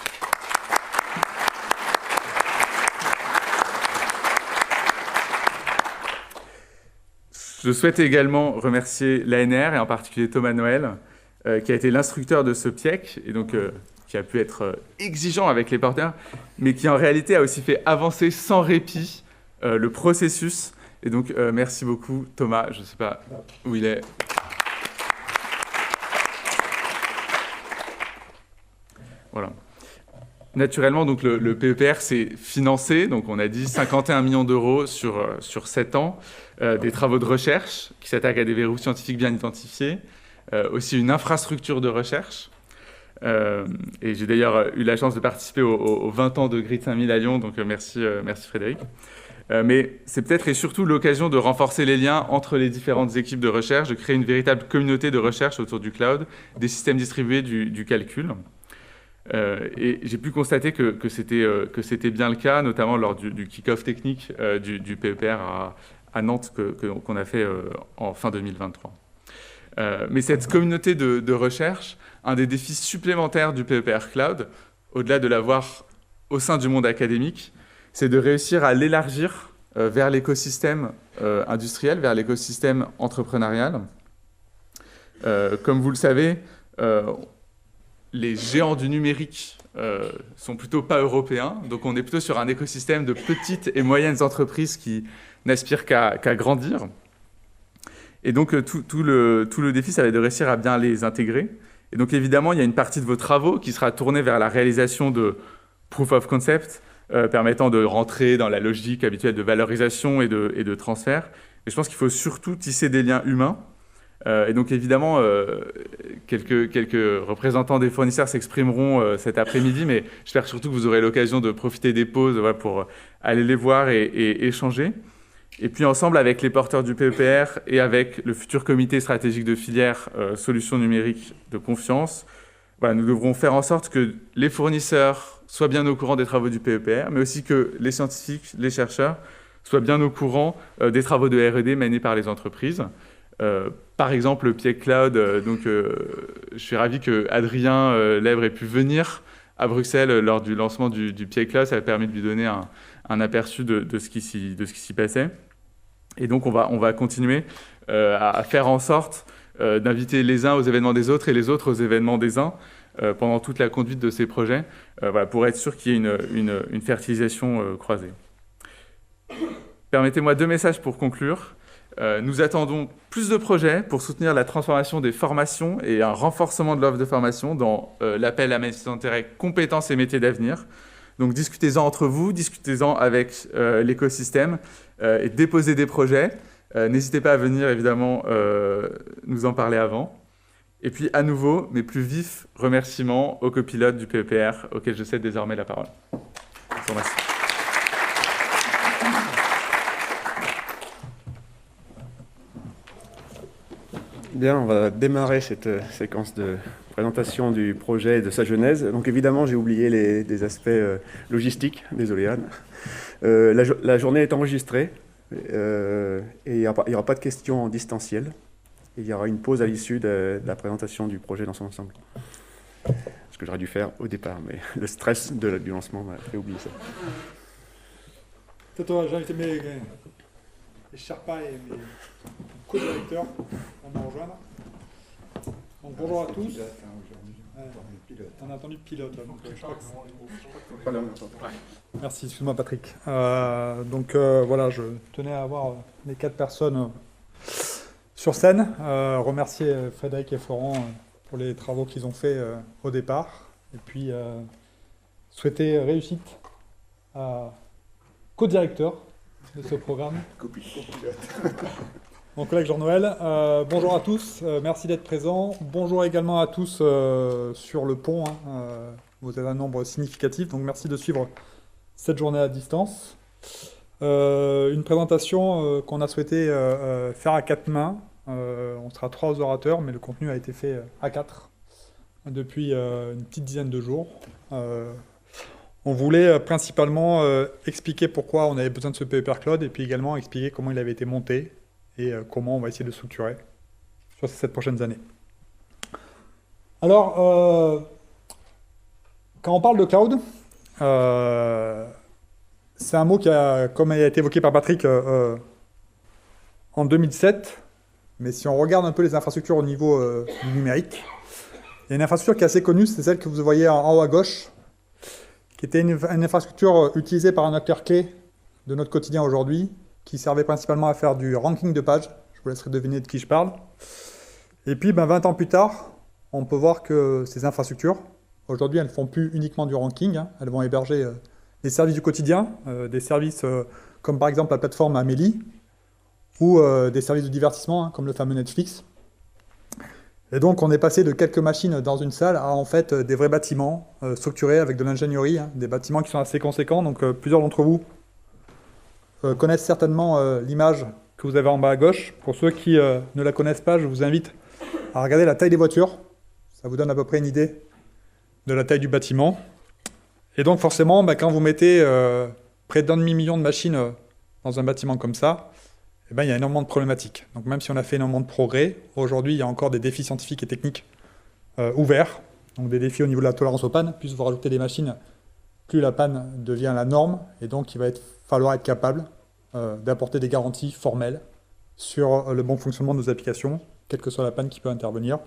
Je souhaite également remercier l'ANR, et en particulier Thomas Noël, qui a été l'instructeur de ce PIEC, et donc qui a pu être exigeant avec les porteurs, mais qui en réalité a aussi fait avancer sans répit le processus. Et donc merci beaucoup Thomas, je ne sais pas où il est. Voilà. Naturellement, donc, le PEPR s'est financé, donc on a dit 51 millions d'euros sur 7 ans, des travaux de recherche qui s'attaquent à des verrous scientifiques bien identifiés, aussi une infrastructure de recherche. Et j'ai d'ailleurs eu la chance de participer aux 20 ans de Grid 5000 à Lyon, donc merci Frédéric. Mais c'est peut-être et surtout l'occasion de renforcer les liens entre les différentes équipes de recherche, de créer une véritable communauté de recherche autour du cloud, des systèmes distribués du calcul. Et j'ai pu constater que c'était bien le cas, notamment lors du kick-off technique du PEPR à Nantes qu'on a fait en fin 2023. Mais cette communauté de recherche, un des défis supplémentaires du PEPR Cloud, au-delà de l'avoir au sein du monde académique, c'est de réussir à l'élargir vers l'écosystème industriel, vers l'écosystème entrepreneurial. Comme vous le savez, les géants du numérique sont plutôt pas européens, donc on est plutôt sur un écosystème de petites et moyennes entreprises qui n'aspirent qu'à grandir. Et donc tout le défi, ça va être de réussir à bien les intégrer. Et donc évidemment, il y a une partie de vos travaux qui sera tournée vers la réalisation de proof of concept, permettant de rentrer dans la logique habituelle de valorisation et de transfert. Et je pense qu'il faut surtout tisser des liens humains. Et donc évidemment, quelques représentants des fournisseurs s'exprimeront cet après-midi, mais j'espère surtout que vous aurez l'occasion de profiter des pauses pour aller les voir et échanger. Et puis ensemble, avec les porteurs du PEPR et avec le futur comité stratégique de filière solutions numériques de confiance, nous devrons faire en sorte que les fournisseurs soient bien au courant des travaux du PEPR, mais aussi que les scientifiques, les chercheurs soient bien au courant des travaux de R&D menés par les entreprises. Par exemple, le PIEC Cloud, je suis ravi que Adrien Lèbre ait pu venir à Bruxelles lors du lancement du PIEC Cloud. Ça a permis de lui donner un aperçu de ce qui s'y passait. Et donc, on va continuer à faire en sorte d'inviter les uns aux événements des autres et les autres aux événements des uns pendant toute la conduite de ces projets, pour être sûr qu'il y ait une fertilisation croisée. Permettez-moi 2 messages pour conclure. Nous attendons plus de projets pour soutenir la transformation des formations et un renforcement de l'offre de formation dans l'appel à manifestation d'intérêt compétences et métiers d'avenir. Donc discutez-en entre vous, discutez-en avec l'écosystème et déposez des projets. N'hésitez pas à venir évidemment nous en parler avant. Et puis à nouveau, mes plus vifs remerciements aux copilotes du PEPR auxquels je cède désormais la parole. Je vous remercie. Bien, on va démarrer cette séquence de présentation du projet et de sa genèse. Donc évidemment, j'ai oublié des aspects logistiques, désolé Anne. La journée est enregistrée et il n'y aura pas de questions en distanciel. Il y aura une pause à l'issue de la présentation du projet dans son ensemble. Ce que j'aurais dû faire au départ, mais le stress du lancement m'a fait oublier ça. J'invite mes Sherpas et mes co-directeurs à me rejoindre. Donc, bonjour à tous. On a entendu pilote, là, donc je crois que c'est... Pas là, on entend. Merci, excuse-moi Patrick. Voilà, je tenais à avoir les 4 personnes sur scène. Remercier Frédéric et Florent pour les travaux qu'ils ont fait au départ. Et puis souhaiter réussite à co-directeur de ce programme. Mon collègue Jean-Noël. Bonjour à tous, merci d'être présents. Bonjour également à tous sur le pont. Vous avez un nombre significatif, donc merci de suivre cette journée à distance. Une présentation qu'on a souhaité faire à 4 mains. On sera 3 orateurs, mais le contenu a été fait à 4 depuis une petite dizaine de jours. On voulait principalement expliquer pourquoi on avait besoin de ce PEPR Cloud et puis également expliquer comment il avait été monté et comment on va essayer de structurer sur ces 7 prochaines années. Alors, quand on parle de cloud, c'est un mot qui a, comme il a été évoqué par Patrick en 2007, mais si on regarde un peu les infrastructures au niveau numérique, il y a une infrastructure qui est assez connue, c'est celle que vous voyez en haut à gauche, qui était une infrastructure utilisée par un acteur clé de notre quotidien aujourd'hui, qui servait principalement à faire du ranking de pages. Je vous laisserai deviner de qui je parle. Et puis, 20 ans plus tard, on peut voir que ces infrastructures, aujourd'hui, elles ne font plus uniquement du ranking, elles vont héberger des services du quotidien, des services comme par exemple la plateforme Amélie, ou des services de divertissement, comme le fameux Netflix. Et donc, on est passé de quelques machines dans une salle à en fait des vrais bâtiments structurés avec de l'ingénierie, des bâtiments qui sont assez conséquents. Donc, plusieurs d'entre vous connaissent certainement l'image que vous avez en bas à gauche. Pour ceux qui ne la connaissent pas, je vous invite à regarder la taille des voitures. Ça vous donne à peu près une idée de la taille du bâtiment. Et donc, forcément, quand vous mettez près d'un demi-million de machines dans un bâtiment comme ça, il y a énormément de problématiques. Donc même si on a fait énormément de progrès, aujourd'hui, il y a encore des défis scientifiques et techniques ouverts. Donc des défis au niveau de la tolérance aux pannes. Plus vous rajoutez des machines, plus la panne devient la norme. Et donc, il va falloir être capable d'apporter des garanties formelles sur le bon fonctionnement de nos applications, quelle que soit la panne qui peut intervenir.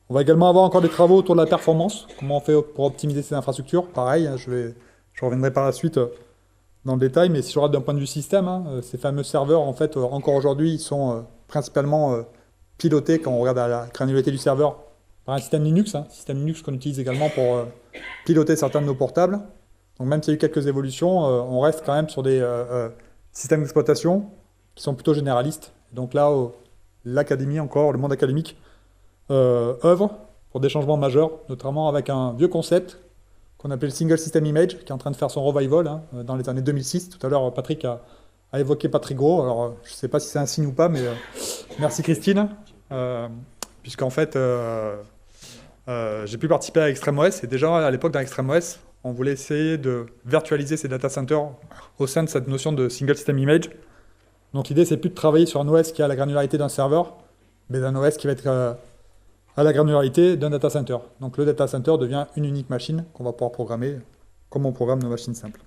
On va également avoir encore des travaux autour de la performance. Comment on fait pour optimiser ces infrastructures. Pareil, je reviendrai par la suite dans le détail, mais si je regarde d'un point de vue système, ces fameux serveurs, en fait, encore aujourd'hui, ils sont principalement pilotés, quand on regarde à la granularité du serveur, par un système Linux. Système Linux qu'on utilise également pour piloter certains de nos portables. Donc même s'il y a eu quelques évolutions, on reste quand même sur des systèmes d'exploitation qui sont plutôt généralistes. Donc là, l'académie encore, le monde académique, œuvre pour des changements majeurs, notamment avec un vieux concept qu'on appelle Single System Image, qui est en train de faire son revival dans les années 2006. Tout à l'heure, Patrick a évoqué Patrick Gros. Alors, je ne sais pas si c'est un signe ou pas, mais merci Christine, puisqu'en fait, j'ai pu participer à ExtremeOS, et déjà à l'époque dans ExtremeOS, on voulait essayer de virtualiser ces data centers au sein de cette notion de Single System Image. Donc l'idée, c'est plus de travailler sur un OS qui a la granularité d'un serveur, mais d'un OS qui va être à la granularité d'un data center. Donc le data center devient une unique machine qu'on va pouvoir programmer comme on programme nos machines simples.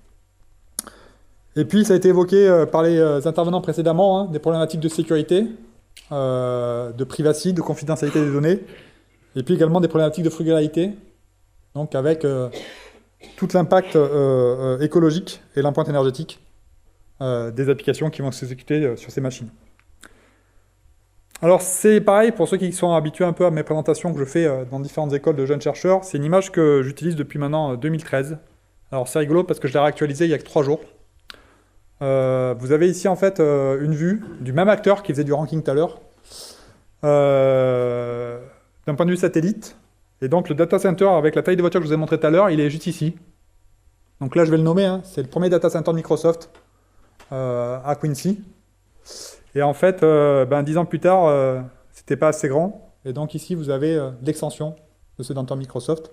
Et puis ça a été évoqué par les intervenants précédemment, des problématiques de sécurité, de privacy, de confidentialité des données, et puis également des problématiques de frugalité, donc avec tout l'impact écologique et l'empreinte énergétique des applications qui vont s'exécuter sur ces machines. Alors c'est pareil pour ceux qui sont habitués un peu à mes présentations que je fais dans différentes écoles de jeunes chercheurs. C'est une image que j'utilise depuis maintenant 2013. Alors c'est rigolo parce que je l'ai réactualisée il y a que 3 jours. Vous avez ici en fait une vue du même acteur qui faisait du ranking tout à l'heure, d'un point de vue satellite. Et donc le data center avec la taille des voitures que je vous ai montré tout à l'heure, il est juste ici. Donc là je vais le nommer, c'est le premier data center de Microsoft à Quincy. Et en fait, 10 ans plus tard, c'était pas assez grand. Et donc ici, vous avez l'extension de ce data Microsoft.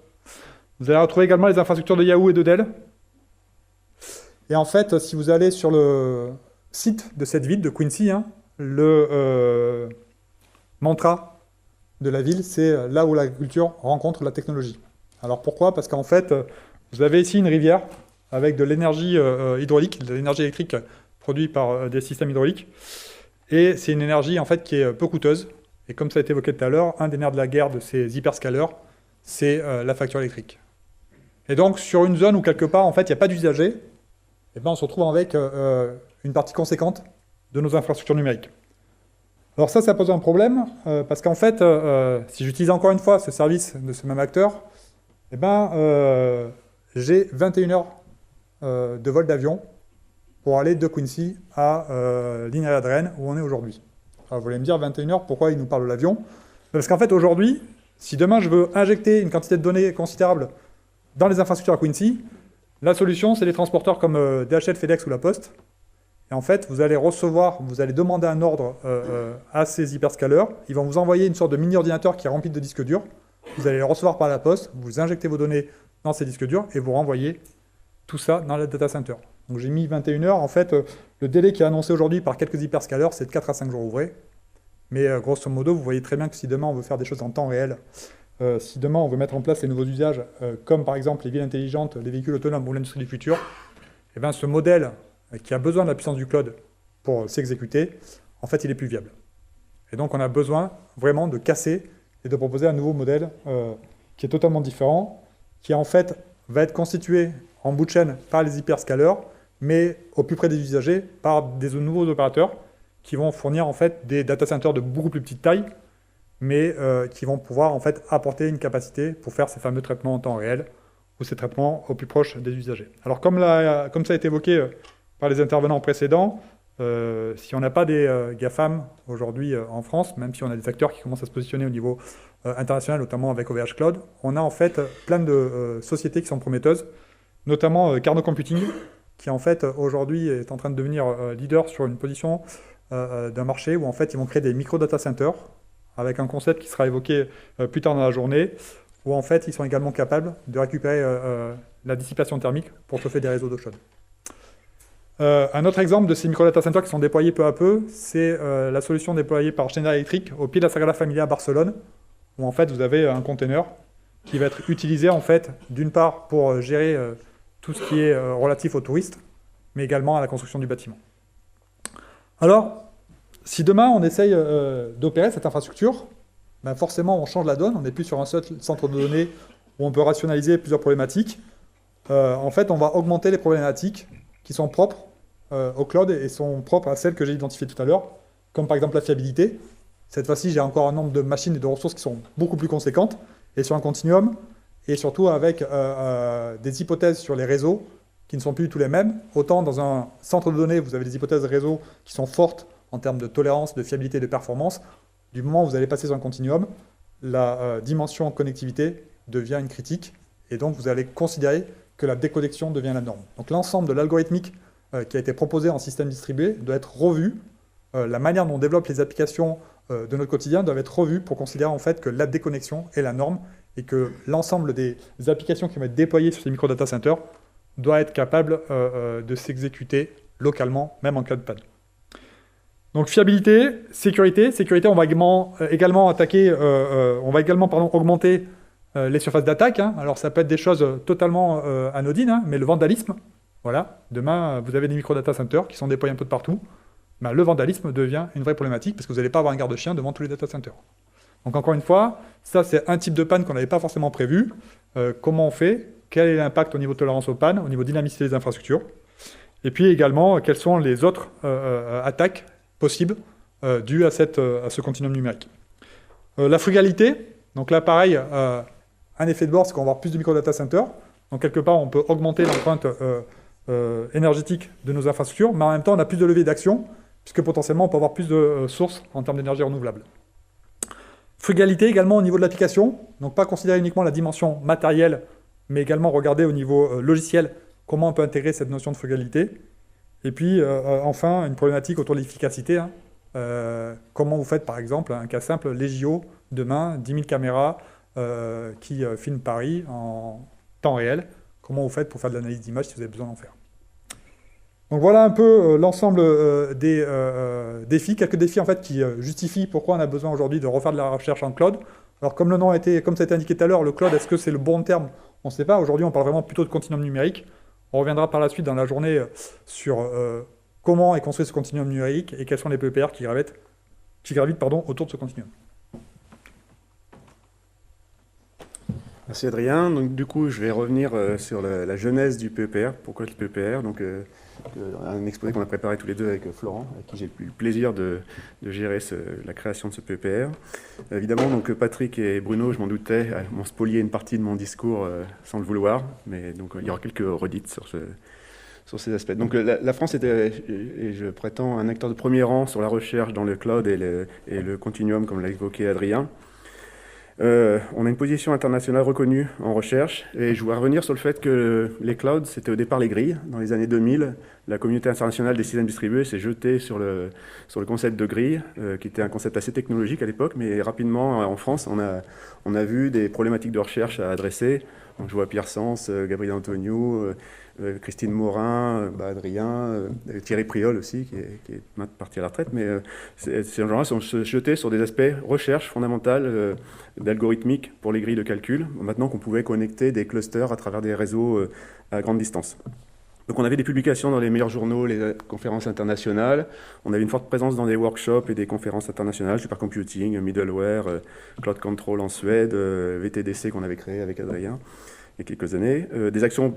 Vous allez retrouver également les infrastructures de Yahoo et de Dell. Et en fait, si vous allez sur le site de cette ville, de Quincy, le mantra de la ville, c'est là où l'agriculture rencontre la technologie. Alors pourquoi ? Parce qu'en fait, vous avez ici une rivière avec de l'énergie hydraulique, de l'énergie électrique produite par des systèmes hydrauliques. Et c'est une énergie en fait qui est peu coûteuse. Et comme ça a été évoqué tout à l'heure, un des nerfs de la guerre de ces hyperscalers, c'est la facture électrique. Et donc, sur une zone où quelque part, en fait, il n'y a pas d'usagers, eh ben, on se retrouve avec une partie conséquente de nos infrastructures numériques. Alors ça pose un problème, parce qu'en fait, si j'utilise encore une fois ce service de ce même acteur, eh ben, j'ai 21 heures de vol d'avion pour aller de Quincy à l'INRIA de Rennes, où on est aujourd'hui. Alors vous allez me dire, 21 heures, pourquoi il nous parle de l'avion? Parce qu'en fait, aujourd'hui, si demain je veux injecter une quantité de données considérable dans les infrastructures à Quincy, la solution, c'est les transporteurs comme DHL, FedEx ou La Poste. Et en fait, vous allez demander un ordre à ces hyperscalers. Ils vont vous envoyer une sorte de mini-ordinateur qui est rempli de disques durs. Vous allez les recevoir par La Poste, vous injectez vos données dans ces disques durs et vous renvoyez tout ça dans le data center. Donc j'ai mis 21 heures. En fait, le délai qui est annoncé aujourd'hui par quelques hyperscalers, c'est de 4 à 5 jours ouvrés. Mais grosso modo, vous voyez très bien que si demain on veut faire des choses en temps réel, si demain on veut mettre en place les nouveaux usages, comme par exemple les villes intelligentes, les véhicules autonomes ou l'industrie du futur, eh bien, ce modèle qui a besoin de la puissance du cloud pour s'exécuter, en fait, il est plus viable. Et donc, on a besoin vraiment de casser et de proposer un nouveau modèle qui est totalement différent, qui en fait va être constitué en bout de chaîne par les hyperscalers, mais au plus près des usagers par des nouveaux opérateurs qui vont fournir en fait des data centers de beaucoup plus petite taille, mais qui vont pouvoir en fait apporter une capacité pour faire ces fameux traitements en temps réel ou ces traitements au plus proche des usagers. Alors comme ça a été évoqué par les intervenants précédents, si on n'a pas des GAFAM aujourd'hui en France, même si on a des acteurs qui commencent à se positionner au niveau international, notamment avec OVH Cloud, on a en fait plein de sociétés qui sont prometteuses, notamment Carnot Computing, qui en fait aujourd'hui est en train de devenir leader sur une position d'un marché où en fait ils vont créer des micro-data centers avec un concept qui sera évoqué plus tard dans la journée, où en fait ils sont également capables de récupérer la dissipation thermique pour chauffer des réseaux d'eau chaude. Un autre exemple de ces micro-data centers qui sont déployés peu à peu, c'est la solution déployée par Schneider Electric au pied de la Sagrada Familia à Barcelone, où en fait vous avez un container qui va être utilisé en fait d'une part pour gérer tout ce qui est relatif aux touristes, mais également à la construction du bâtiment. Alors, si demain on essaye d'opérer cette infrastructure, ben forcément on change la donne, on n'est plus sur un seul centre de données où on peut rationaliser plusieurs problématiques. En fait, on va augmenter les problématiques qui sont propres au cloud et sont propres à celles que j'ai identifiées tout à l'heure, comme par exemple la fiabilité. Cette fois-ci, j'ai encore un nombre de machines et de ressources qui sont beaucoup plus conséquentes, et sur un continuum, et surtout avec des hypothèses sur les réseaux qui ne sont plus du tout les mêmes. Autant dans un centre de données, vous avez des hypothèses de réseau qui sont fortes en termes de tolérance, de fiabilité, de performance. Du moment où vous allez passer sur un continuum, la dimension connectivité devient une critique, et donc vous allez considérer que la déconnexion devient la norme. Donc l'ensemble de l'algorithmique qui a été proposé en système distribué doit être revu. La manière dont on développe les applications de notre quotidien doit être revue pour considérer en fait que la déconnexion est la norme et que l'ensemble des applications qui vont être déployées sur ces micro-data centers doit être capable de s'exécuter localement, même en cas de panne. Donc fiabilité, sécurité. Sécurité, on va également augmenter les surfaces d'attaque. Alors ça peut être des choses totalement anodines, mais le vandalisme, voilà. Demain, vous avez des micro-data centers qui sont déployés un peu de partout. Ben, le vandalisme devient une vraie problématique parce que vous n'allez pas avoir un garde-chien devant tous les data centers. Donc encore une fois, ça c'est un type de panne qu'on n'avait pas forcément prévu. Comment on fait? Quel est l'impact au niveau de tolérance aux pannes, au niveau de dynamicité des infrastructures? Et puis également, quelles sont les autres attaques possibles dues à ce continuum numérique? La frugalité, donc là pareil, un effet de bord, c'est qu'on va avoir plus de micro-data centers. Donc quelque part, on peut augmenter l'empreinte énergétique de nos infrastructures, mais en même temps, on a plus de leviers d'action, puisque potentiellement, on peut avoir plus de sources en termes d'énergie renouvelable. Frugalité également au niveau de l'application, donc pas considérer uniquement la dimension matérielle, mais également regarder au niveau logiciel comment on peut intégrer cette notion de frugalité. Et puis enfin, une problématique autour de l'efficacité. Comment vous faites par exemple, un cas simple, les JO, demain, 10 000 caméras qui filment Paris en temps réel. Comment vous faites pour faire de l'analyse d'image si vous avez besoin d'en faire? Donc voilà un peu l'ensemble des défis, quelques défis en fait qui justifient pourquoi on a besoin aujourd'hui de refaire de la recherche en cloud. Alors comme le nom a été, comme ça a été indiqué tout à l'heure, le cloud, est-ce que c'est le bon terme? On ne sait pas. Aujourd'hui, on parle vraiment plutôt de continuum numérique. On reviendra par la suite dans la journée sur comment est construit ce continuum numérique et quels sont les PEPR qui gravitent autour de ce continuum. Merci Adrien. Donc, du coup, je vais revenir sur la genèse du PEPR. Pourquoi le PEPR? Donc, un exposé qu'on a préparé tous les deux avec Florent, avec qui j'ai eu le plaisir de gérer la création de ce PEPR. Évidemment, donc, Patrick et Bruno, je m'en doutais, m'ont spolié une partie de mon discours sans le vouloir, mais donc, il y aura quelques redites sur ces aspects. Donc la France était, et je prétends, un acteur de premier rang sur la recherche dans le cloud et le continuum, comme l'a évoqué Adrien. On a une position internationale reconnue en recherche, et je voudrais revenir sur le fait que les clouds, c'était au départ les grilles. Dans les années 2000, la communauté internationale des systèmes distribués s'est jetée sur le concept de grille, qui était un concept assez technologique à l'époque, mais rapidement, en France, on a vu des problématiques de recherche à adresser. Donc, je vois Pierre Sens, Gabriel Antonio, Christine Morin, Adrien, Thierry Priol aussi, qui est maintenant parti à la retraite, mais ces gens-là sont jetés sur des aspects recherche fondamentale, d'algorithmique pour les grilles de calcul, maintenant qu'on pouvait connecter des clusters à travers des réseaux à grande distance. Donc on avait des publications dans les meilleurs journaux, les conférences internationales, on avait une forte présence dans des workshops et des conférences internationales, supercomputing, middleware, cloud control en Suède, VTDC qu'on avait créé avec Adrien il y a quelques années, des actions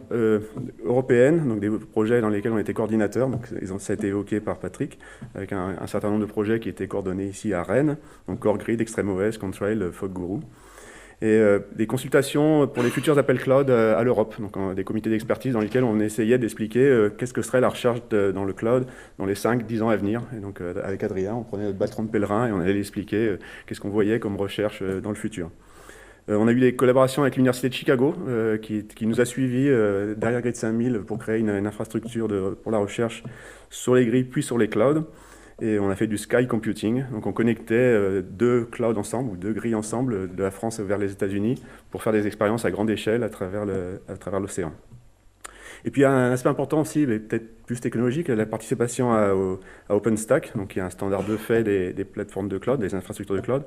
européennes, donc des projets dans lesquels on était coordinateur, donc ça a été évoqué par Patrick, avec un certain nombre de projets qui étaient coordonnés ici à Rennes, donc Core Grid, ExtremeOS, Contrail, FogGuru, et des consultations pour les futurs appels cloud à l'Europe, donc des comités d'expertise dans lesquels on essayait d'expliquer qu'est-ce que serait la recherche dans le cloud dans les 5-10 ans à venir. Et donc avec Adrien, on prenait notre bastron de pèlerin et on allait expliquer qu'est-ce qu'on voyait comme recherche dans le futur. On a eu des collaborations avec l'Université de Chicago qui nous a suivis derrière Grid 5000 pour créer une infrastructure pour la recherche sur les grilles puis sur les clouds. Et on a fait du sky computing. Donc on connectait deux clouds ensemble ou deux grilles ensemble de la France vers les États-Unis pour faire des expériences à grande échelle à travers l'océan. Et puis il y a un aspect important aussi, mais peut-être plus technologique, la participation à OpenStack, donc il y a un standard de fait des plateformes de cloud, des infrastructures de cloud.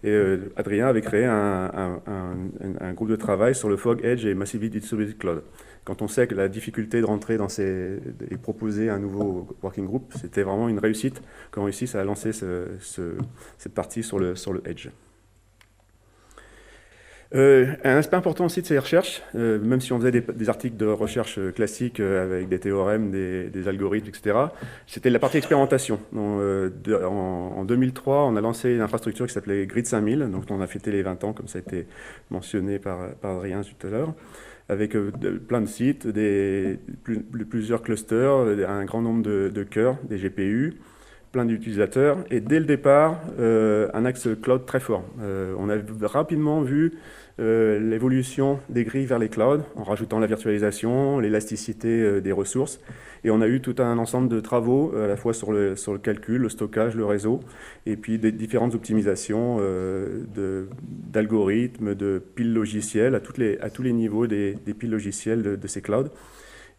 Et Adrien avait créé un groupe de travail sur le Fog Edge et Massively Distributed Cloud. Quand on sait que la difficulté de rentrer et proposer un nouveau working group, c'était vraiment une réussite qu'on réussisse à lancer cette partie sur le Edge. Un aspect important aussi de ces recherches, même si on faisait des articles de recherche classiques avec des théorèmes, des algorithmes, etc., c'était la partie expérimentation. Donc, en 2003, on a lancé une infrastructure qui s'appelait Grid 5000, donc on a fêté les 20 ans, comme ça a été mentionné par Adrien tout à l'heure, avec plein de sites, plusieurs clusters, un grand nombre de cœurs, des GPU, plein d'utilisateurs, et dès le départ, un axe cloud très fort. On a rapidement vu l'évolution des grilles vers les clouds, en rajoutant la virtualisation, l'élasticité des ressources, et on a eu tout un ensemble de travaux, à la fois sur le calcul, le stockage, le réseau, et puis des différentes optimisations d'algorithmes, de piles logicielles, à tous les niveaux des piles logicielles de ces clouds.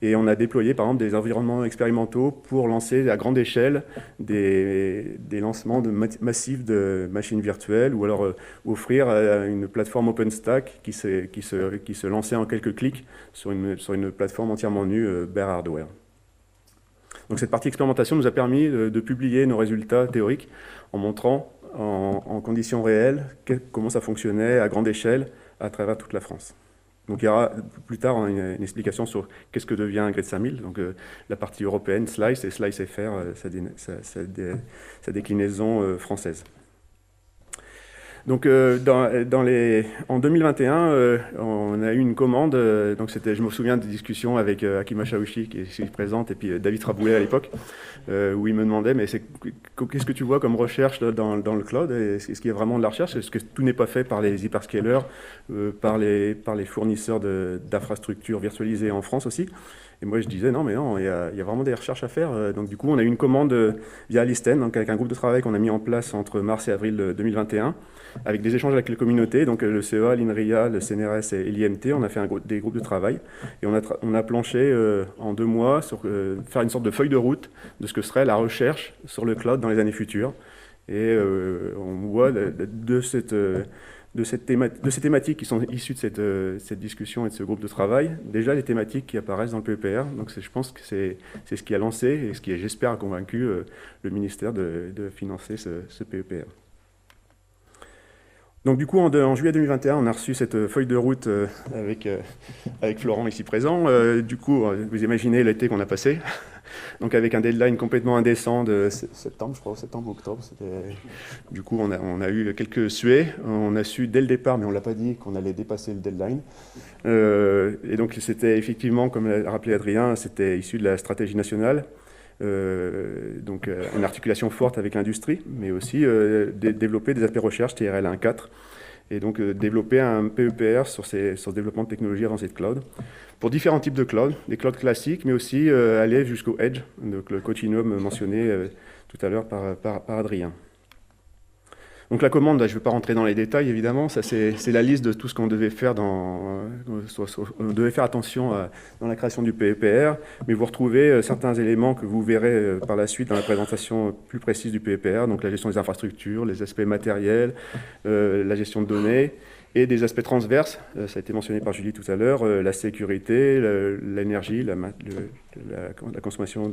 Et on a déployé, par exemple, des environnements expérimentaux pour lancer à grande échelle des lancements massifs de machines virtuelles, ou alors offrir une plateforme OpenStack qui se lançait en quelques clics sur une plateforme entièrement nue, bare hardware. Donc cette partie expérimentation nous a permis de publier nos résultats théoriques en montrant en conditions réelles comment ça fonctionnait à grande échelle à travers toute la France. Donc il y aura plus tard une explication sur qu'est-ce que devient un Grid 5000, donc la partie européenne, Slice, et Slice FR, sa déclinaison française. Donc en 2021, on a eu une commande, donc je me souviens des discussions avec Akima Chaouchi qui est ici présente, et puis David Raboulet à l'époque, où il me demandait mais qu'est-ce que tu vois comme recherche dans le cloud, est-ce qu'il y a vraiment de la recherche, est-ce que tout n'est pas fait par les hyperscalers, par les fournisseurs d'infrastructures virtualisées en France aussi? Et moi, je disais, non, il y a vraiment des recherches à faire. Donc, du coup, on a eu une commande via Alisten, donc avec un groupe de travail qu'on a mis en place entre mars et avril 2021, avec des échanges avec les communautés, donc le CEA, l'INRIA, le CNRS et l'IMT. On a fait des groupes de travail et on a planché en 2 mois sur faire une sorte de feuille de route de ce que serait la recherche sur le cloud dans les années futures. Et on voit de ces thématiques qui sont issues de cette discussion et de ce groupe de travail, déjà les thématiques qui apparaissent dans le PEPR. Donc je pense que c'est ce qui a lancé et ce qui, j'espère, a convaincu le ministère de financer ce PEPR. Donc du coup, en juillet 2021, on a reçu cette feuille de route avec Florent ici présent. Du coup, vous imaginez l'été qu'on a passé. Donc avec un deadline complètement indécent de septembre, je crois, septembre ou octobre. Du coup, on a eu quelques suées. On a su dès le départ, mais on ne l'a pas dit, qu'on allait dépasser le deadline. Et donc c'était effectivement, comme l'a rappelé Adrien, c'était issu de la stratégie nationale. Donc une articulation forte avec l'industrie, mais aussi développer des aspects recherche TRL 1.4 et donc développer un PEPR sur ce développement de technologies avancées de cloud pour différents types de cloud, des clouds classiques, mais aussi aller jusqu'au Edge, donc le continuum mentionné tout à l'heure par Adrien. Donc la commande, je ne vais pas rentrer dans les détails évidemment, ça c'est la liste de tout ce qu'on devait faire on devait faire attention dans la création du PEPR, mais vous retrouvez certains éléments que vous verrez par la suite dans la présentation plus précise du PEPR, donc la gestion des infrastructures, les aspects matériels, la gestion de données, et des aspects transverses, ça a été mentionné par Julie tout à l'heure, la sécurité, l'énergie, la consommation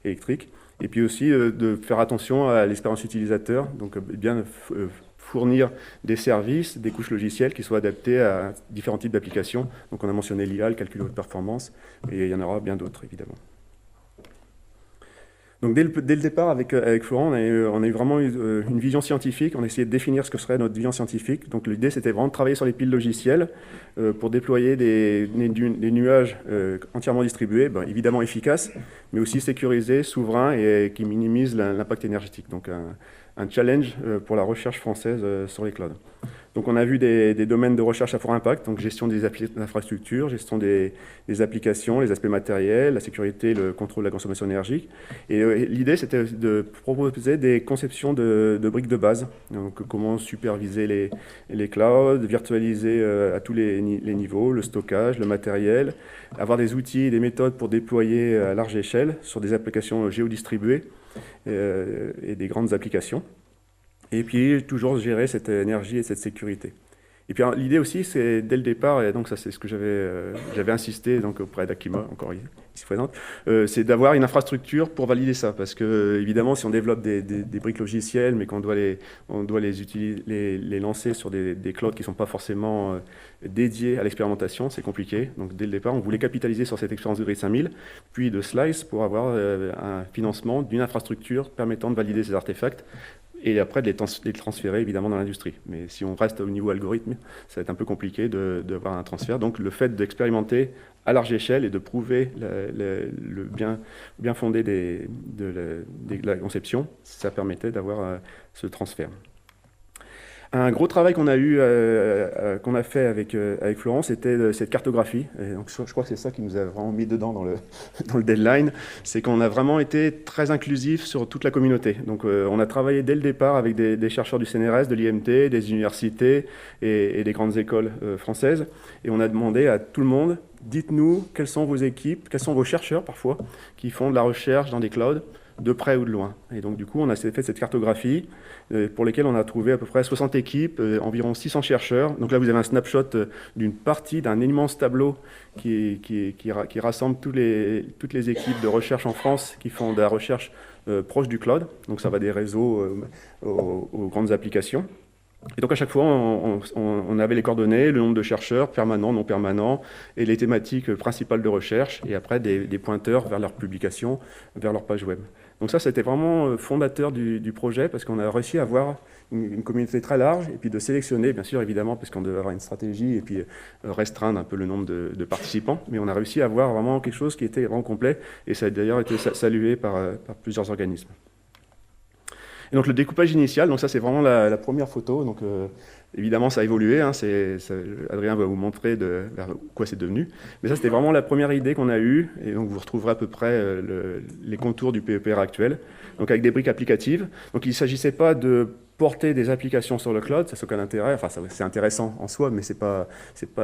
électrique, et puis aussi de faire attention à l'expérience utilisateur, donc bien fournir des services, des couches logicielles qui soient adaptées à différents types d'applications. Donc on a mentionné l'IA, le calcul de haute performance, et il y en aura bien d'autres évidemment. Donc dès le départ, avec Florent, on a eu vraiment une vision scientifique. On a essayé de définir ce que serait notre vision scientifique. Donc l'idée, c'était vraiment de travailler sur les piles logicielles pour déployer des nuages entièrement distribués, évidemment efficaces, mais aussi sécurisés, souverains et qui minimisent l'impact énergétique. Donc un challenge pour la recherche française sur les clouds. Donc on a vu des domaines de recherche à fort impact, donc gestion des infrastructures, gestion des applications, les aspects matériels, la sécurité, le contrôle de la consommation énergique. Et l'idée, c'était de proposer des conceptions de briques de base, donc comment superviser les clouds, virtualiser à tous les niveaux, le stockage, le matériel, avoir des outils et des méthodes pour déployer à large échelle sur des applications géodistribuées et des grandes applications. Et puis, toujours gérer cette énergie et cette sécurité. Et puis, l'idée aussi, c'est dès le départ, et donc ça, c'est ce que j'avais insisté donc, auprès d'Akima, encore ici présente, c'est d'avoir une infrastructure pour valider ça. Parce que, évidemment, si on développe des briques logicielles, mais qu'on doit les lancer sur des clouds qui ne sont pas forcément dédiés à l'expérimentation, c'est compliqué. Donc, dès le départ, on voulait capitaliser sur cette expérience de Grid 5000, puis de Slice pour avoir un financement d'une infrastructure permettant de valider ces artefacts et après de les transférer évidemment dans l'industrie. Mais si on reste au niveau algorithme, ça va être un peu compliqué d'avoir un transfert. Donc le fait d'expérimenter à large échelle et de prouver le bien fondé de la conception, ça permettait d'avoir ce transfert. Un gros travail qu'on a fait avec Florent, c'était cette cartographie. Et donc, je crois que c'est ça qui nous a vraiment mis dedans dans le deadline. C'est qu'on a vraiment été très inclusif sur toute la communauté. Donc, on a travaillé dès le départ avec des chercheurs du CNRS, de l'IMT, des universités et des grandes écoles françaises. Et on a demandé à tout le monde, dites-nous quelles sont vos équipes, quels sont vos chercheurs parfois, qui font de la recherche dans des clouds, de près ou de loin. Et donc, du coup, on a fait cette cartographie pour lesquelles on a trouvé à peu près 60 équipes, environ 600 chercheurs. Donc là, vous avez un snapshot d'une partie d'un immense tableau qui rassemble toutes les équipes de recherche en France qui font de la recherche proche du cloud. Donc, ça va des réseaux aux grandes applications. Et donc à chaque fois, on avait les coordonnées, le nombre de chercheurs, permanents, non permanents, et les thématiques principales de recherche, et après des pointeurs vers leurs publications, vers leur page web. Donc ça, c'était vraiment fondateur du projet, parce qu'on a réussi à avoir une communauté très large, et puis de sélectionner, bien sûr, évidemment, parce qu'on devait avoir une stratégie, et puis restreindre un peu le nombre de participants, mais on a réussi à avoir vraiment quelque chose qui était vraiment complet, et ça a d'ailleurs été salué par plusieurs organismes. Et donc le découpage initial, donc ça c'est vraiment la première photo. Donc évidemment ça a évolué. Adrien va vous montrer vers quoi c'est devenu. Mais ça c'était vraiment la première idée qu'on a eue. Et donc vous retrouverez à peu près les contours du PEPR actuel. Donc avec des briques applicatives. Donc il ne s'agissait pas de porter des applications sur le cloud, ça n'a aucun intérêt. Enfin c'est intéressant en soi, mais c'est pas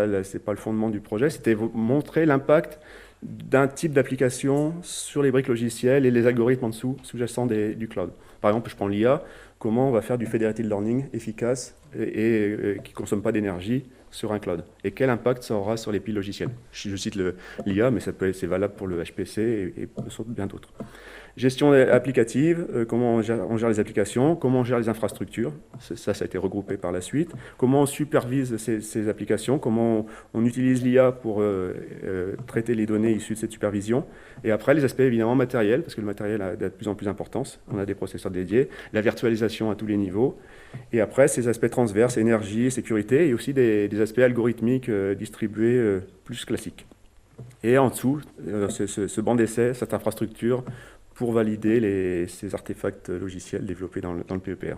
le fondement du projet. C'était montrer l'impact d'un type d'application sur les briques logicielles et les algorithmes en dessous, sous-jacents du cloud. Par exemple, je prends l'IA, comment on va faire du federated learning efficace et qui ne consomme pas d'énergie sur un cloud. Et quel impact ça aura sur les piles logicielles. Je cite l'IA, mais c'est valable pour le HPC et bien d'autres. Gestion applicative, comment on gère les applications, comment on gère les infrastructures, ça a été regroupé par la suite, comment on supervise ces applications, comment on utilise l'IA pour traiter les données issues de cette supervision, et après les aspects évidemment matériels, parce que le matériel a de plus en plus d'importance, on a des processeurs dédiés, la virtualisation à tous les niveaux, et après ces aspects transverses, énergie, sécurité, et aussi des aspects algorithmiques distribués plus classiques. Et en dessous, ce banc d'essai, cette infrastructure, pour valider ces artefacts logiciels développés dans le PEPR.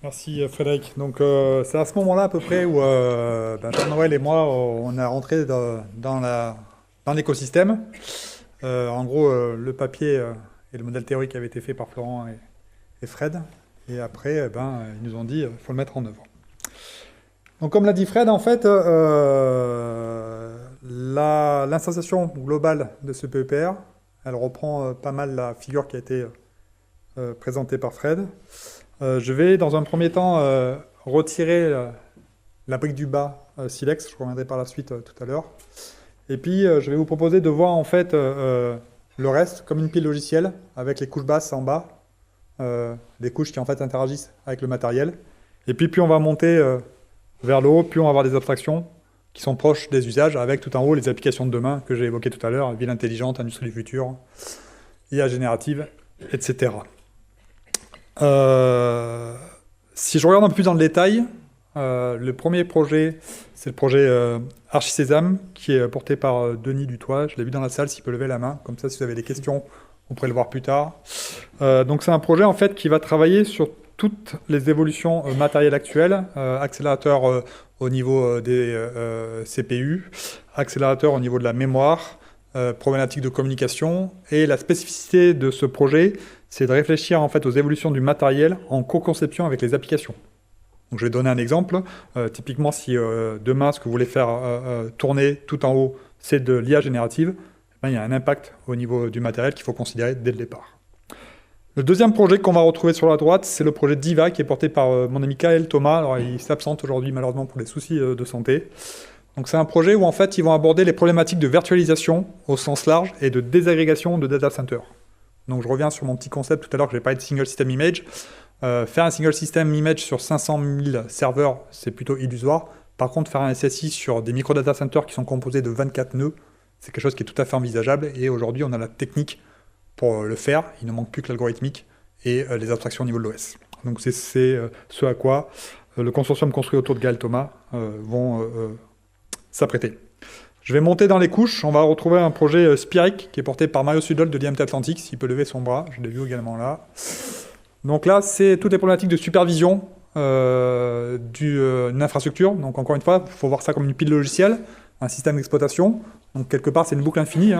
Merci Frédéric. Donc c'est à ce moment-là à peu près où Jean-Noël et moi, on a rentré dans l'écosystème. En gros, le papier et le modèle théorique avaient été fait par Florent et Fred. Et après, ils nous ont dit qu'il faut le mettre en œuvre. Donc comme l'a dit Fred, en fait, l'installation globale de ce PEPR, elle reprend pas mal la figure qui a été présentée par Fred. Je vais, dans un premier temps, retirer la brique du bas Silex, je reviendrai par la suite tout à l'heure. Et puis, je vais vous proposer de voir, en fait, le reste comme une pile logicielle, avec les couches basses en bas, des couches qui, en fait, interagissent avec le matériel. Et puis, plus on va monter vers le haut, plus on va avoir des abstractions qui sont proches des usages, avec tout en haut les applications de demain que j'ai évoquées tout à l'heure, ville intelligente, industrie du futur, IA générative, etc. Si je regarde un peu plus dans le détail, le premier projet, c'est le projet ArchiSésame, qui est porté par Denis Dutoit. Je l'ai vu dans la salle, s'il peut lever la main. Comme ça, si vous avez des questions, vous pourrez le voir plus tard. Donc c'est un projet en fait qui va travailler sur toutes les évolutions matérielles actuelles, accélérateur au niveau des CPU, accélérateur au niveau de la mémoire, problématique de communication. Et la spécificité de ce projet, c'est de réfléchir en fait aux évolutions du matériel en co-conception avec les applications. Donc, je vais donner un exemple. Typiquement, si demain, ce que vous voulez faire tourner tout en haut, c'est de l'IA générative, il y a un impact au niveau du matériel qu'il faut considérer dès le départ. Le deuxième projet qu'on va retrouver sur la droite, c'est le projet DIVA, qui est porté par mon ami Kael Thomas. Alors, il s'absente aujourd'hui, malheureusement, pour des soucis de santé. Donc, c'est un projet où, en fait, ils vont aborder les problématiques de virtualisation au sens large et de désagrégation de data centers. Donc, je reviens sur mon petit concept tout à l'heure que j'ai parlé de single system image. Faire un single system image sur 500 000 serveurs, c'est plutôt illusoire. Par contre, faire un SSI sur des micro-data centers qui sont composés de 24 nœuds, c'est quelque chose qui est tout à fait envisageable. Et aujourd'hui, on a la technique pour le faire. Il ne manque plus que l'algorithmique et les abstractions au niveau de l'OS. Donc, c'est ce à quoi le consortium construit autour de Gaël Thomas vont s'apprêter. Je vais monter dans les couches. On va retrouver un projet Spirik qui est porté par Mario Sudol de l'IMT Atlantique, s'il peut lever son bras. Je l'ai vu également là. Donc là, c'est toutes les problématiques de supervision d'une infrastructure. Donc encore une fois, il faut voir ça comme une pile logicielle, un système d'exploitation. Donc quelque part, c'est une boucle infinie.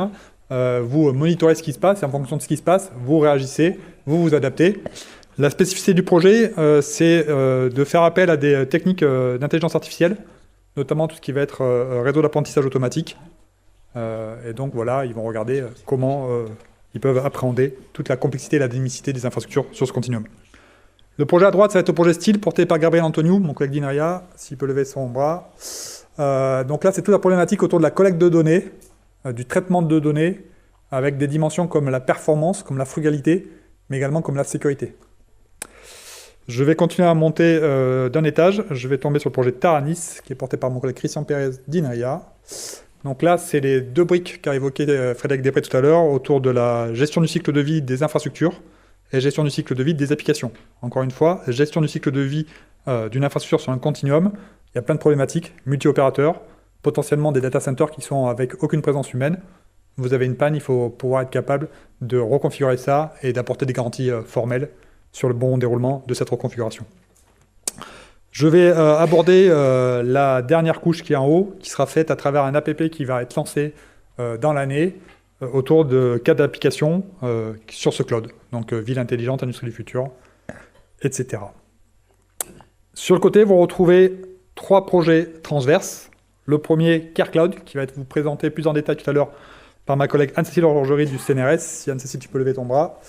Vous monitorez ce qui se passe et en fonction de ce qui se passe, vous réagissez, vous vous adaptez. La spécificité du projet, c'est de faire appel à des techniques d'intelligence artificielle, notamment tout ce qui va être réseau d'apprentissage automatique. Et donc voilà, ils vont regarder comment ils peuvent appréhender toute la complexité et la dynamicité des infrastructures sur ce continuum. Le projet à droite, ça va être le projet Style, porté par Gabriel Antoniou, mon collègue d'INRIA, s'il peut lever son bras. Donc là, c'est toute la problématique autour de la collecte de données, du traitement de données, avec des dimensions comme la performance, comme la frugalité, mais également comme la sécurité. Je vais continuer à monter d'un étage. Je vais tomber sur le projet Taranis, qui est porté par mon collègue Christian Pérez d'INRIA. Donc là, c'est les deux briques qu'a évoqué Frédéric Després tout à l'heure, autour de la gestion du cycle de vie des infrastructures et gestion du cycle de vie des applications. Encore une fois, gestion du cycle de vie d'une infrastructure sur un continuum. Il y a plein de problématiques, multi-opérateurs, potentiellement des data centers qui sont avec aucune présence humaine. Vous avez une panne, il faut pouvoir être capable de reconfigurer ça et d'apporter des garanties formelles sur le bon déroulement de cette reconfiguration. Je vais aborder la dernière couche qui est en haut, qui sera faite à travers un APP qui va être lancé dans l'année autour de 4 applications sur ce cloud. Donc ville intelligente, industrie du futur, etc. Sur le côté, vous retrouvez 3 projets transverses. Le premier, CareCloud, qui va être vous présenté plus en détail tout à l'heure par ma collègue Anne-Cécile Horlogerie du CNRS. Si Anne-Cécile, tu peux lever ton bras.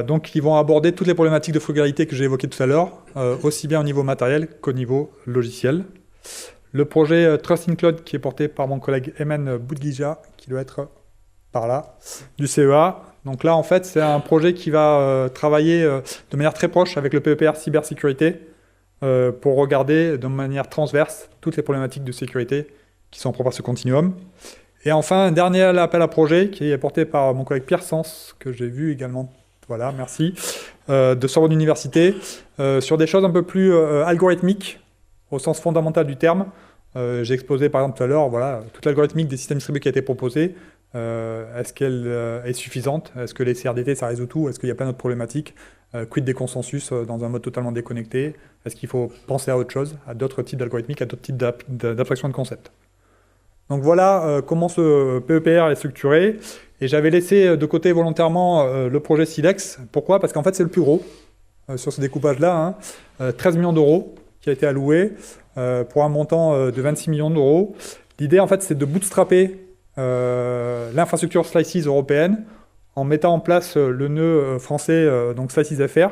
Donc, ils vont aborder toutes les problématiques de frugalité que j'ai évoquées tout à l'heure, aussi bien au niveau matériel qu'au niveau logiciel. Le projet Trust in Cloud, qui est porté par mon collègue Emen Boudguija, qui doit être par là, du CEA. Donc là, en fait, c'est un projet qui va travailler de manière très proche avec le PEPR cybersécurité pour regarder de manière transverse toutes les problématiques de sécurité qui sont propres à ce continuum. Et enfin, un dernier appel à projet qui est porté par mon collègue Pierre Sens, que j'ai vu également, voilà, merci, de Sorbonne Université, sur des choses un peu plus algorithmiques, au sens fondamental du terme. J'ai exposé par exemple tout à l'heure, voilà, toute l'algorithmique des systèmes distribués qui a été proposée. Est-ce qu'elle est suffisante? Est-ce que les CRDT, ça résout tout? Est-ce qu'il y a plein d'autres problématiques? Quid des consensus dans un mode totalement déconnecté? Est-ce qu'il faut penser à autre chose, à d'autres types d'algorithmiques, à d'autres types d'abstraction de concepts? Donc voilà comment ce PEPR est structuré. Et j'avais laissé de côté volontairement le projet Silex. Pourquoi? Parce qu'en fait, c'est le plus gros sur ce découpage-là. 13 millions d'euros qui a été alloué pour un montant de 26 millions d'euros. L'idée, en fait, c'est de bootstrapper l'infrastructure Slices européenne en mettant en place le nœud français, donc Slices FR.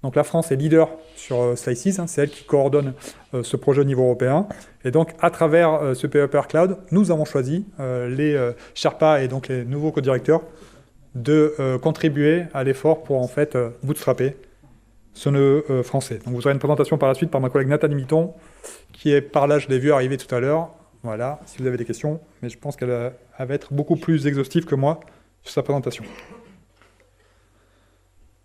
Donc la France est leader sur Slices, c'est elle qui coordonne ce projet au niveau européen. Et donc à travers ce PEPR Cloud, nous avons choisi les Sherpas et donc les nouveaux co-directeurs de contribuer à l'effort pour en fait bootstrapper ce nœud français. Donc vous aurez une présentation par la suite par ma collègue Nathalie Mitton, qui est par là, je l'ai vu arriver tout à l'heure. Voilà, si vous avez des questions, mais je pense qu'elle va être beaucoup plus exhaustive que moi sur sa présentation.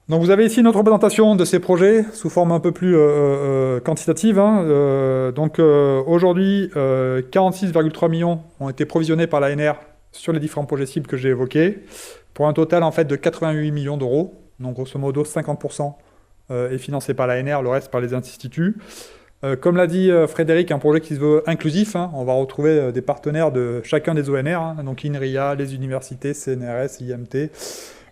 Donc vous avez ici une autre représentation de ces projets sous forme un peu plus quantitative. Aujourd'hui, 46,3 millions ont été provisionnés par l'ANR sur les différents projets cibles que j'ai évoqués, pour un total en fait de 88 millions d'euros. Donc grosso modo, 50% est financé par l'ANR, le reste par les instituts. Comme l'a dit Frédéric, un projet qui se veut inclusif. On va retrouver des partenaires de chacun des ONR, donc INRIA, les universités, CNRS, IMT,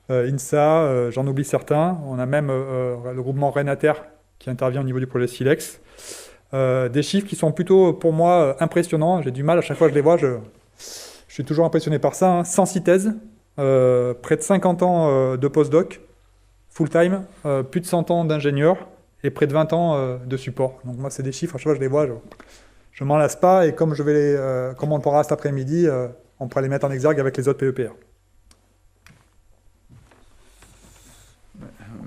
INSA, j'en oublie certains. On a même le groupement Renater qui intervient au niveau du projet Silex. Des chiffres qui sont plutôt, pour moi, impressionnants. J'ai du mal, à chaque fois que je les vois, je suis toujours impressionné par ça. 106 thèses, près de 50 ans de postdoc, full-time, plus de 100 ans d'ingénieur, et près de 20 ans de support. Donc moi, c'est des chiffres, à chaque fois que je les vois, je m'en lasse pas, et comme comme on le pourra cet après-midi, on pourra les mettre en exergue avec les autres PEPR.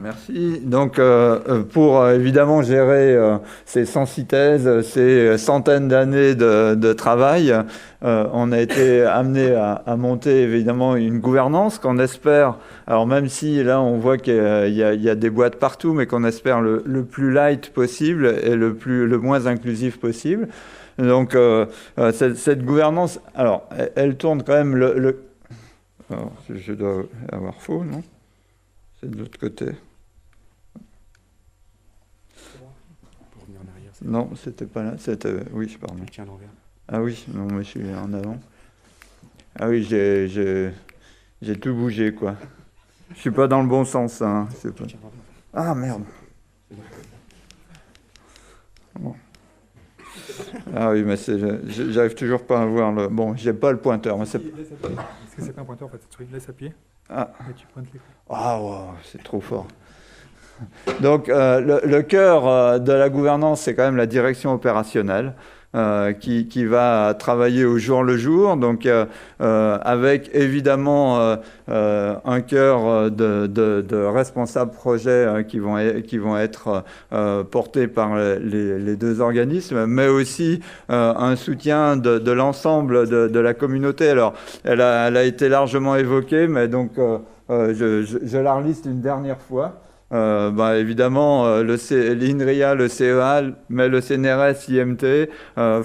Merci. Donc, pour évidemment gérer ces 106 thèses, ces centaines d'années de travail, on a été amené à monter évidemment une gouvernance qu'on espère, alors même si là on voit qu'il y a des boîtes partout, mais qu'on espère le plus light possible et le moins inclusif possible. Donc, cette gouvernance, alors, elle tourne quand même alors, je dois avoir faux, non? C'est de l'autre côté. Non, c'était pas là. Oui, pardon. Ah oui, non, mais je suis en avant. Ah oui, j'ai tout bougé, quoi. Je suis pas dans le bon sens, hein. Pas... Ah merde. Bon. Ah oui, mais j'arrive toujours pas à voir le. Bon, j'ai pas le pointeur. Mais c'est... Est-ce que c'est pas un pointeur en fait? Laisse appuyer. Ah. Et tu pointes les. Ah wow, c'est trop fort. Donc, le cœur de la gouvernance, c'est quand même la direction opérationnelle qui va travailler au jour le jour, donc avec évidemment un cœur de responsables projets qui vont être portés par les deux organismes, mais aussi un soutien de l'ensemble de la communauté. Alors, elle a été largement évoquée, mais donc je la reliste une dernière fois. Évidemment, l'INRIA, le CEA, mais le CNRS, IMT,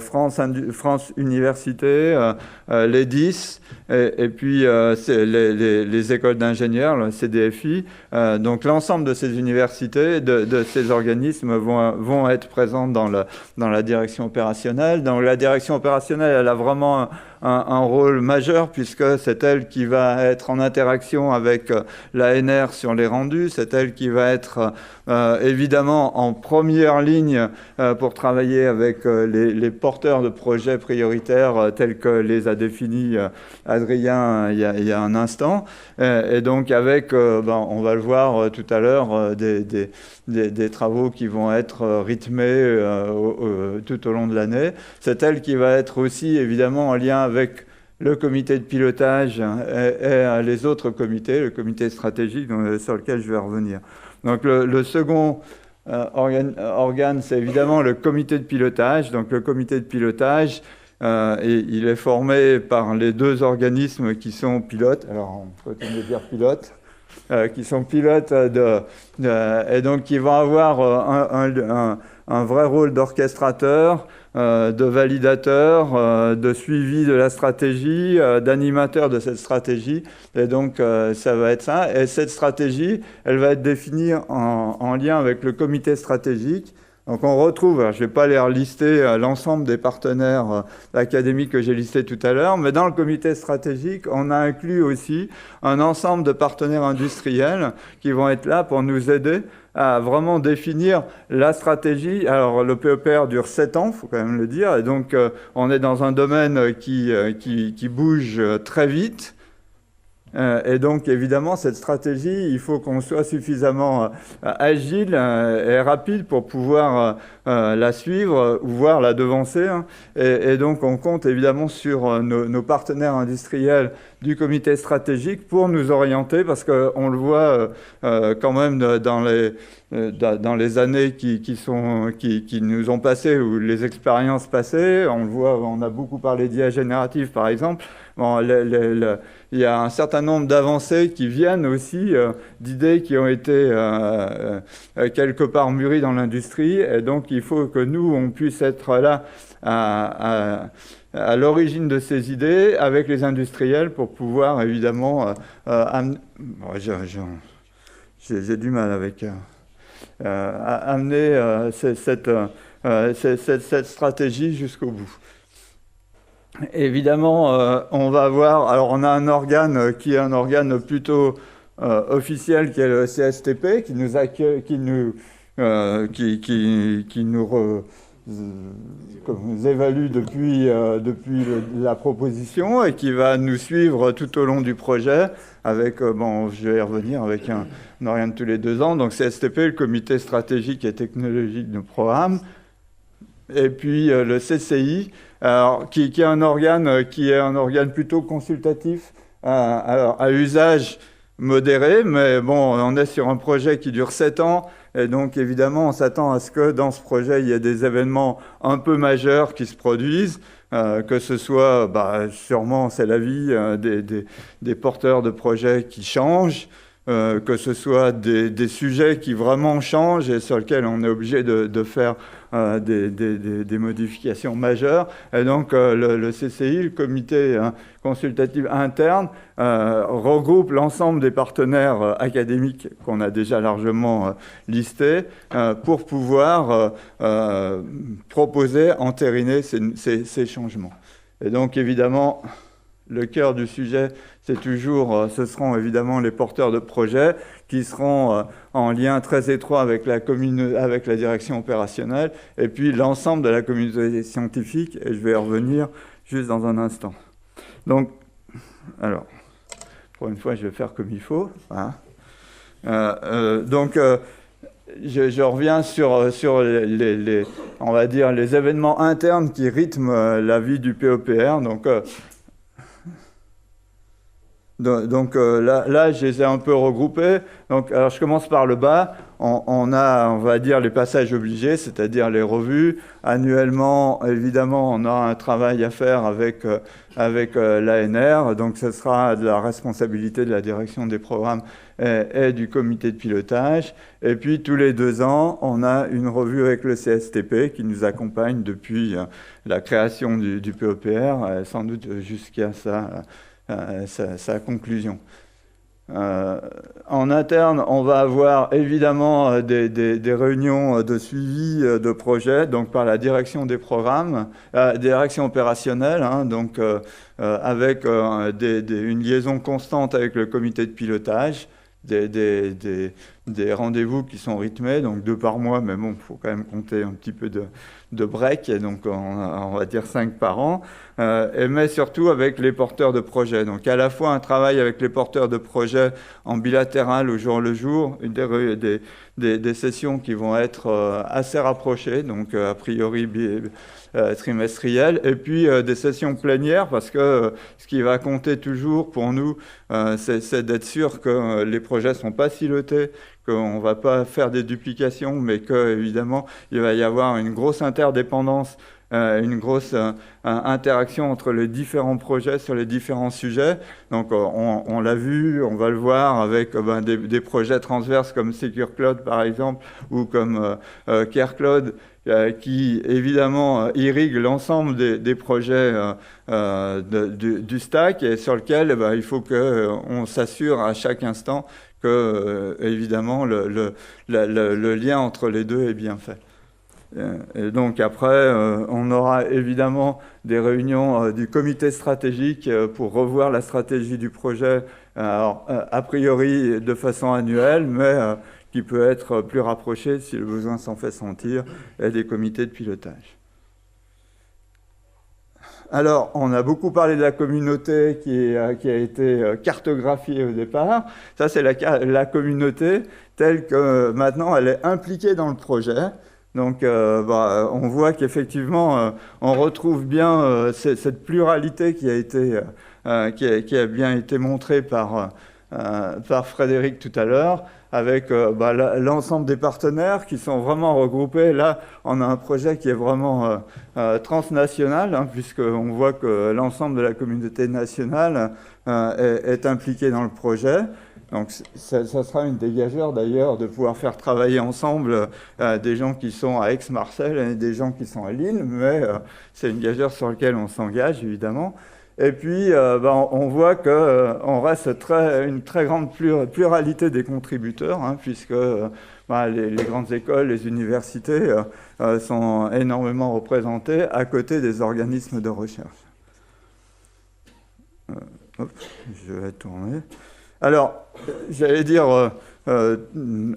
France Université, les 10 et puis les écoles d'ingénieurs, le CDFI. Donc l'ensemble de ces universités, de ces organismes vont être présents dans la direction opérationnelle. Donc la direction opérationnelle, elle a vraiment un rôle majeur puisque c'est elle qui va être en interaction avec l'ANR sur les rendus, c'est elle qui va être évidemment en première ligne pour travailler avec les porteurs de projets prioritaires tels que les a définis Adrien il y a un instant. Et donc avec, on va le voir tout à l'heure, des travaux qui vont être rythmés tout au long de l'année. C'est elle qui va être aussi évidemment en lien avec le comité de pilotage et les autres comités, le comité stratégique sur lequel je vais revenir. Donc le second organe, c'est évidemment le comité de pilotage. Donc le comité de pilotage, il est formé par les deux organismes qui sont pilotes. Alors on peut dire pilotes. Qui sont pilotes et donc qui vont avoir un vrai rôle d'orchestrateur, de validateur, de suivi de la stratégie, d'animateur de cette stratégie. Et donc ça va être ça. Et cette stratégie, elle va être définie en lien avec le comité stratégique. Donc on retrouve, alors je ne vais pas les relister l'ensemble des partenaires académiques que j'ai listés tout à l'heure, mais dans le comité stratégique, on a inclus aussi un ensemble de partenaires industriels qui vont être là pour nous aider à vraiment définir la stratégie. Alors le PEPR dure 7 ans, il faut quand même le dire, et donc on est dans un domaine qui bouge très vite. Et donc, évidemment, cette stratégie, il faut qu'on soit suffisamment agile et rapide pour pouvoir la suivre ou voir la devancer. Et donc, on compte évidemment sur nos partenaires industriels du comité stratégique pour nous orienter, parce qu'on le voit quand même dans les années qui nous ont passées, ou les expériences passées. On le voit, on a beaucoup parlé d'IA générative, par exemple. Bon, il y a un certain nombre d'avancées qui viennent aussi d'idées qui ont été quelque part mûries dans l'industrie. Et donc, il faut que nous, on puisse être là à l'origine de ces idées avec les industriels pour pouvoir, évidemment, amener... J'ai du mal avec... amener cette stratégie jusqu'au bout. Évidemment, on va avoir... Alors, on a un organe qui est un organe plutôt officiel, qui est le CSTP, qui nous accueille, qui nous évalue depuis la proposition et qui va nous suivre tout au long du projet avec, je vais y revenir, avec un organe tous les 2 ans. Donc, CSTP, le comité stratégique et technologique de programme. Et puis le CCI, alors, qui est un organe plutôt consultatif, à usage modéré, mais bon, on est sur un projet qui dure 7 ans, et donc évidemment on s'attend à ce que dans ce projet il y ait des événements un peu majeurs qui se produisent, que ce soit, sûrement c'est la vie, des porteurs de projets qui changent, que ce soit des sujets qui vraiment changent et sur lesquels on est obligé de faire des modifications majeures. Et donc le CCI, le comité consultatif interne, regroupe l'ensemble des partenaires académiques qu'on a déjà largement listés pour pouvoir proposer, entériner ces changements. Et donc évidemment, le cœur du sujet, ce seront évidemment les porteurs de projets qui seront en lien très étroit avec la direction opérationnelle et puis l'ensemble de la communauté scientifique, et je vais y revenir juste dans un instant. Donc, alors, pour une fois, je vais faire comme il faut. Hein. Je reviens sur on va dire, les événements internes qui rythment la vie du PEPR. Donc là, je les ai un peu regroupés. Donc, alors je commence par le bas. On va dire, les passages obligés, c'est-à-dire les revues. Annuellement, évidemment, on a un travail à faire avec l'ANR. Donc, ce sera de la responsabilité de la direction des programmes et du comité de pilotage. Et puis, tous les 2 ans, on a une revue avec le CSTP qui nous accompagne depuis la création du PEPR, sans doute jusqu'à sa conclusion. En interne, on va avoir évidemment des réunions de suivi de projet, donc par la direction des programmes, direction opérationnelle, hein, donc avec une liaison constante avec le comité de pilotage, des rendez-vous qui sont rythmés, donc 2 par mois, mais bon, il faut quand même compter un petit peu de break, et donc on va dire 5 par an, mais surtout avec les porteurs de projets. Donc à la fois un travail avec les porteurs de projets en bilatéral au jour le jour, des sessions qui vont être assez rapprochées, donc a priori trimestrielles, et puis des sessions plénières, parce que ce qui va compter toujours pour nous, c'est d'être sûr que les projets ne sont pas silotés, qu'on ne va pas faire des duplications, mais qu'évidemment, il va y avoir une grosse interdépendance, une grosse interaction entre les différents projets sur les différents sujets. Donc, on l'a vu, on va le voir avec des projets transverses comme Secure Cloud, par exemple, ou comme Care Cloud, qui, évidemment, irriguent l'ensemble des projets du stack et sur lequel il faut qu'on s'assure à chaque instant que, évidemment, le lien entre les deux est bien fait. Et donc après, on aura évidemment des réunions du comité stratégique pour revoir la stratégie du projet, alors, a priori de façon annuelle, mais qui peut être plus rapprochée si le besoin s'en fait sentir, et des comités de pilotage. Alors, on a beaucoup parlé de la communauté qui a été cartographiée au départ. Ça, c'est la communauté telle que maintenant elle est impliquée dans le projet. Donc, on voit qu'effectivement, on retrouve bien cette pluralité qui a bien été montrée par Frédéric tout à l'heure, avec l'ensemble des partenaires qui sont vraiment regroupés. Là, on a un projet qui est vraiment transnational, hein, puisqu'on voit que l'ensemble de la communauté nationale est impliquée dans le projet. Donc, ça sera une dégageur d'ailleurs de pouvoir faire travailler ensemble des gens qui sont à Aix-Marseille et des gens qui sont à Lille, mais c'est une gageure sur laquelle on s'engage évidemment. Et puis, on voit qu'on reste une très grande pluralité des contributeurs, hein, puisque les grandes écoles, les universités sont énormément représentées à côté des organismes de recherche. Je vais tourner. Alors, j'allais dire,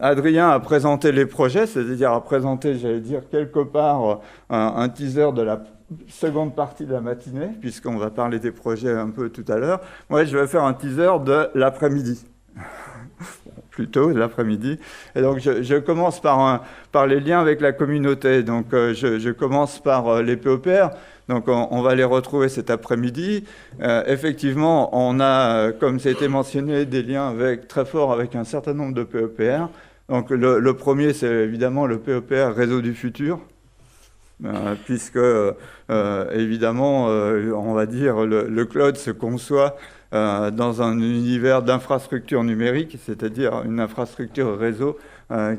Adrien a présenté les projets, c'est-à-dire a présenté, j'allais dire, quelque part un teaser de la seconde partie de la matinée, puisqu'on va parler des projets un peu tout à l'heure. Moi, je vais faire un teaser de l'après-midi, plutôt de l'après-midi. Et donc, je commence par les liens avec la communauté. Donc, je commence par les POPR. Donc, on va les retrouver cet après-midi. Effectivement, on a, comme ça a été mentionné, des liens très forts avec un certain nombre de POPR. Donc, le premier, c'est évidemment le POPR Réseau du futur. Puisque, évidemment, on va dire, le cloud se conçoit dans un univers d'infrastructure numérique, c'est-à-dire une infrastructure réseau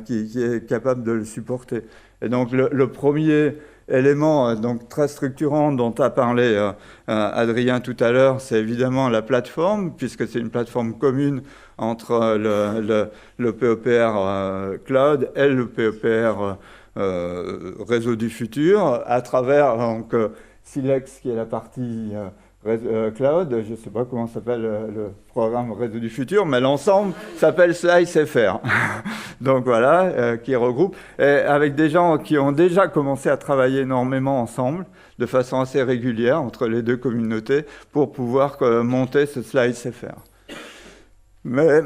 qui est capable de le supporter. Et donc, le premier élément donc, très structurant dont a parlé Adrien tout à l'heure, c'est évidemment la plateforme, puisque c'est une plateforme commune entre le POPR Cloud et le POPR Réseau du futur, à travers donc, Silex, qui est la partie Cloud, je ne sais pas comment s'appelle le programme Réseau du futur, mais l'ensemble s'appelle SliceFR. Donc voilà, qui regroupe, et avec des gens qui ont déjà commencé à travailler énormément ensemble, de façon assez régulière, entre les deux communautés, pour pouvoir monter ce SliceFR. Mais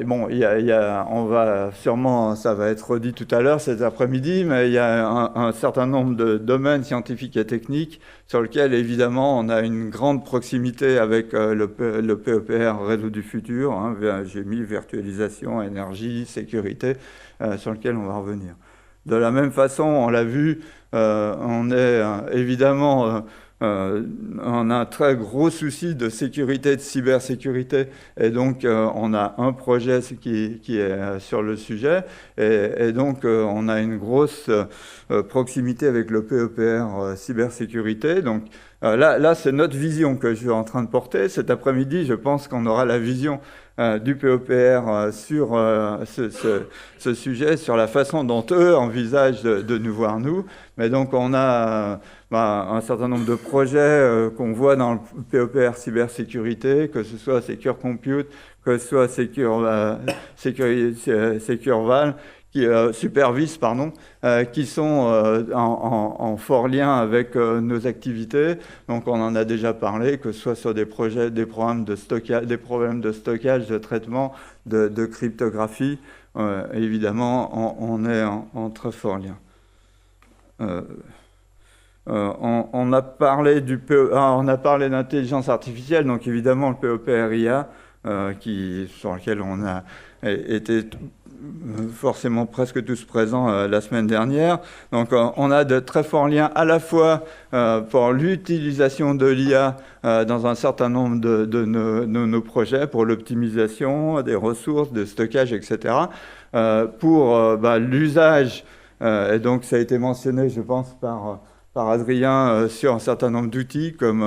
on va sûrement, ça va être redit tout à l'heure cet après-midi, mais il y a un certain nombre de domaines scientifiques et techniques sur lesquels, évidemment, on a une grande proximité avec le POPR Réseau du futur. Hein, j'ai mis virtualisation, énergie, sécurité, sur lequel on va revenir. De la même façon, on l'a vu, on est évidemment... on a un très gros souci de sécurité, de cybersécurité, et donc on a un projet qui est sur le sujet, et donc on a une grosse proximité avec le POPR cybersécurité. Donc Là, c'est notre vision que je suis en train de porter. Cet après-midi, je pense qu'on aura la vision du POPR sur ce sujet, sur la façon dont eux envisagent de nous voir nous. Mais donc, on a un certain nombre de projets qu'on voit dans le POPR cybersécurité, que ce soit Secure Compute, que ce soit SecureVal, Supervis, qui sont en fort lien avec nos activités. Donc, on en a déjà parlé, que ce soit sur des projets, des problèmes de stockage, de traitement, de cryptographie. Évidemment, on est en très fort lien. On a parlé d'intelligence artificielle, donc évidemment le POPR-IA, sur lequel on a été forcément presque tous présents la semaine dernière. Donc on a de très forts liens à la fois pour l'utilisation de l'IA dans un certain nombre de nos projets, pour l'optimisation des ressources, de stockage, etc. Pour l'usage, et donc ça a été mentionné, je pense, par Adrien sur un certain nombre d'outils comme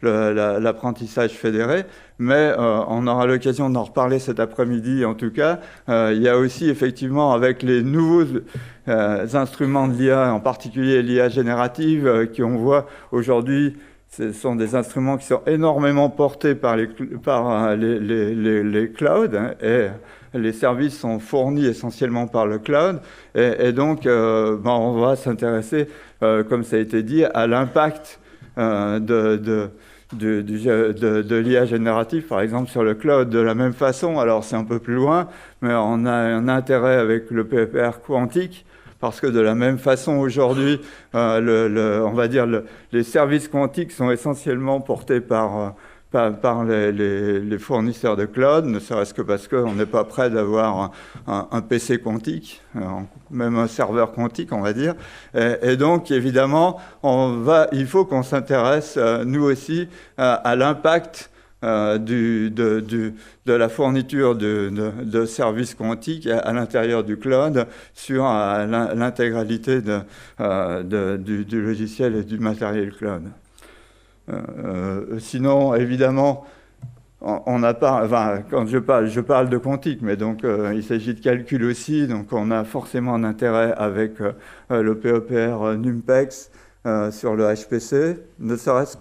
l'apprentissage fédéré, mais on aura l'occasion d'en reparler cet après-midi en tout cas. Il y a aussi effectivement avec les nouveaux instruments de l'IA, en particulier l'IA générative, qu'on voit aujourd'hui, ce sont des instruments qui sont énormément portés par les clouds, et les services sont fournis essentiellement par le cloud, et donc on va s'intéresser, comme ça a été dit, à l'impact de l'IA générative, par exemple, sur le cloud de la même façon. Alors c'est un peu plus loin, mais on a un intérêt avec le POPR quantique, parce que de la même façon aujourd'hui, on va dire les services quantiques sont essentiellement portés par les fournisseurs de cloud, ne serait-ce que parce qu'on n'est pas prêt d'avoir un PC quantique, même un serveur quantique, on va dire. Et donc, évidemment, il faut qu'on s'intéresse, nous aussi, à l'impact de la fourniture de services quantiques à l'intérieur du cloud sur l'intégralité du logiciel et du matériel cloud. Sinon, évidemment, on n'a pas, quand je parle de quantique, mais donc il s'agit de calcul aussi, donc on a forcément un intérêt avec le POPR NumPex sur le HPC, ne serait-ce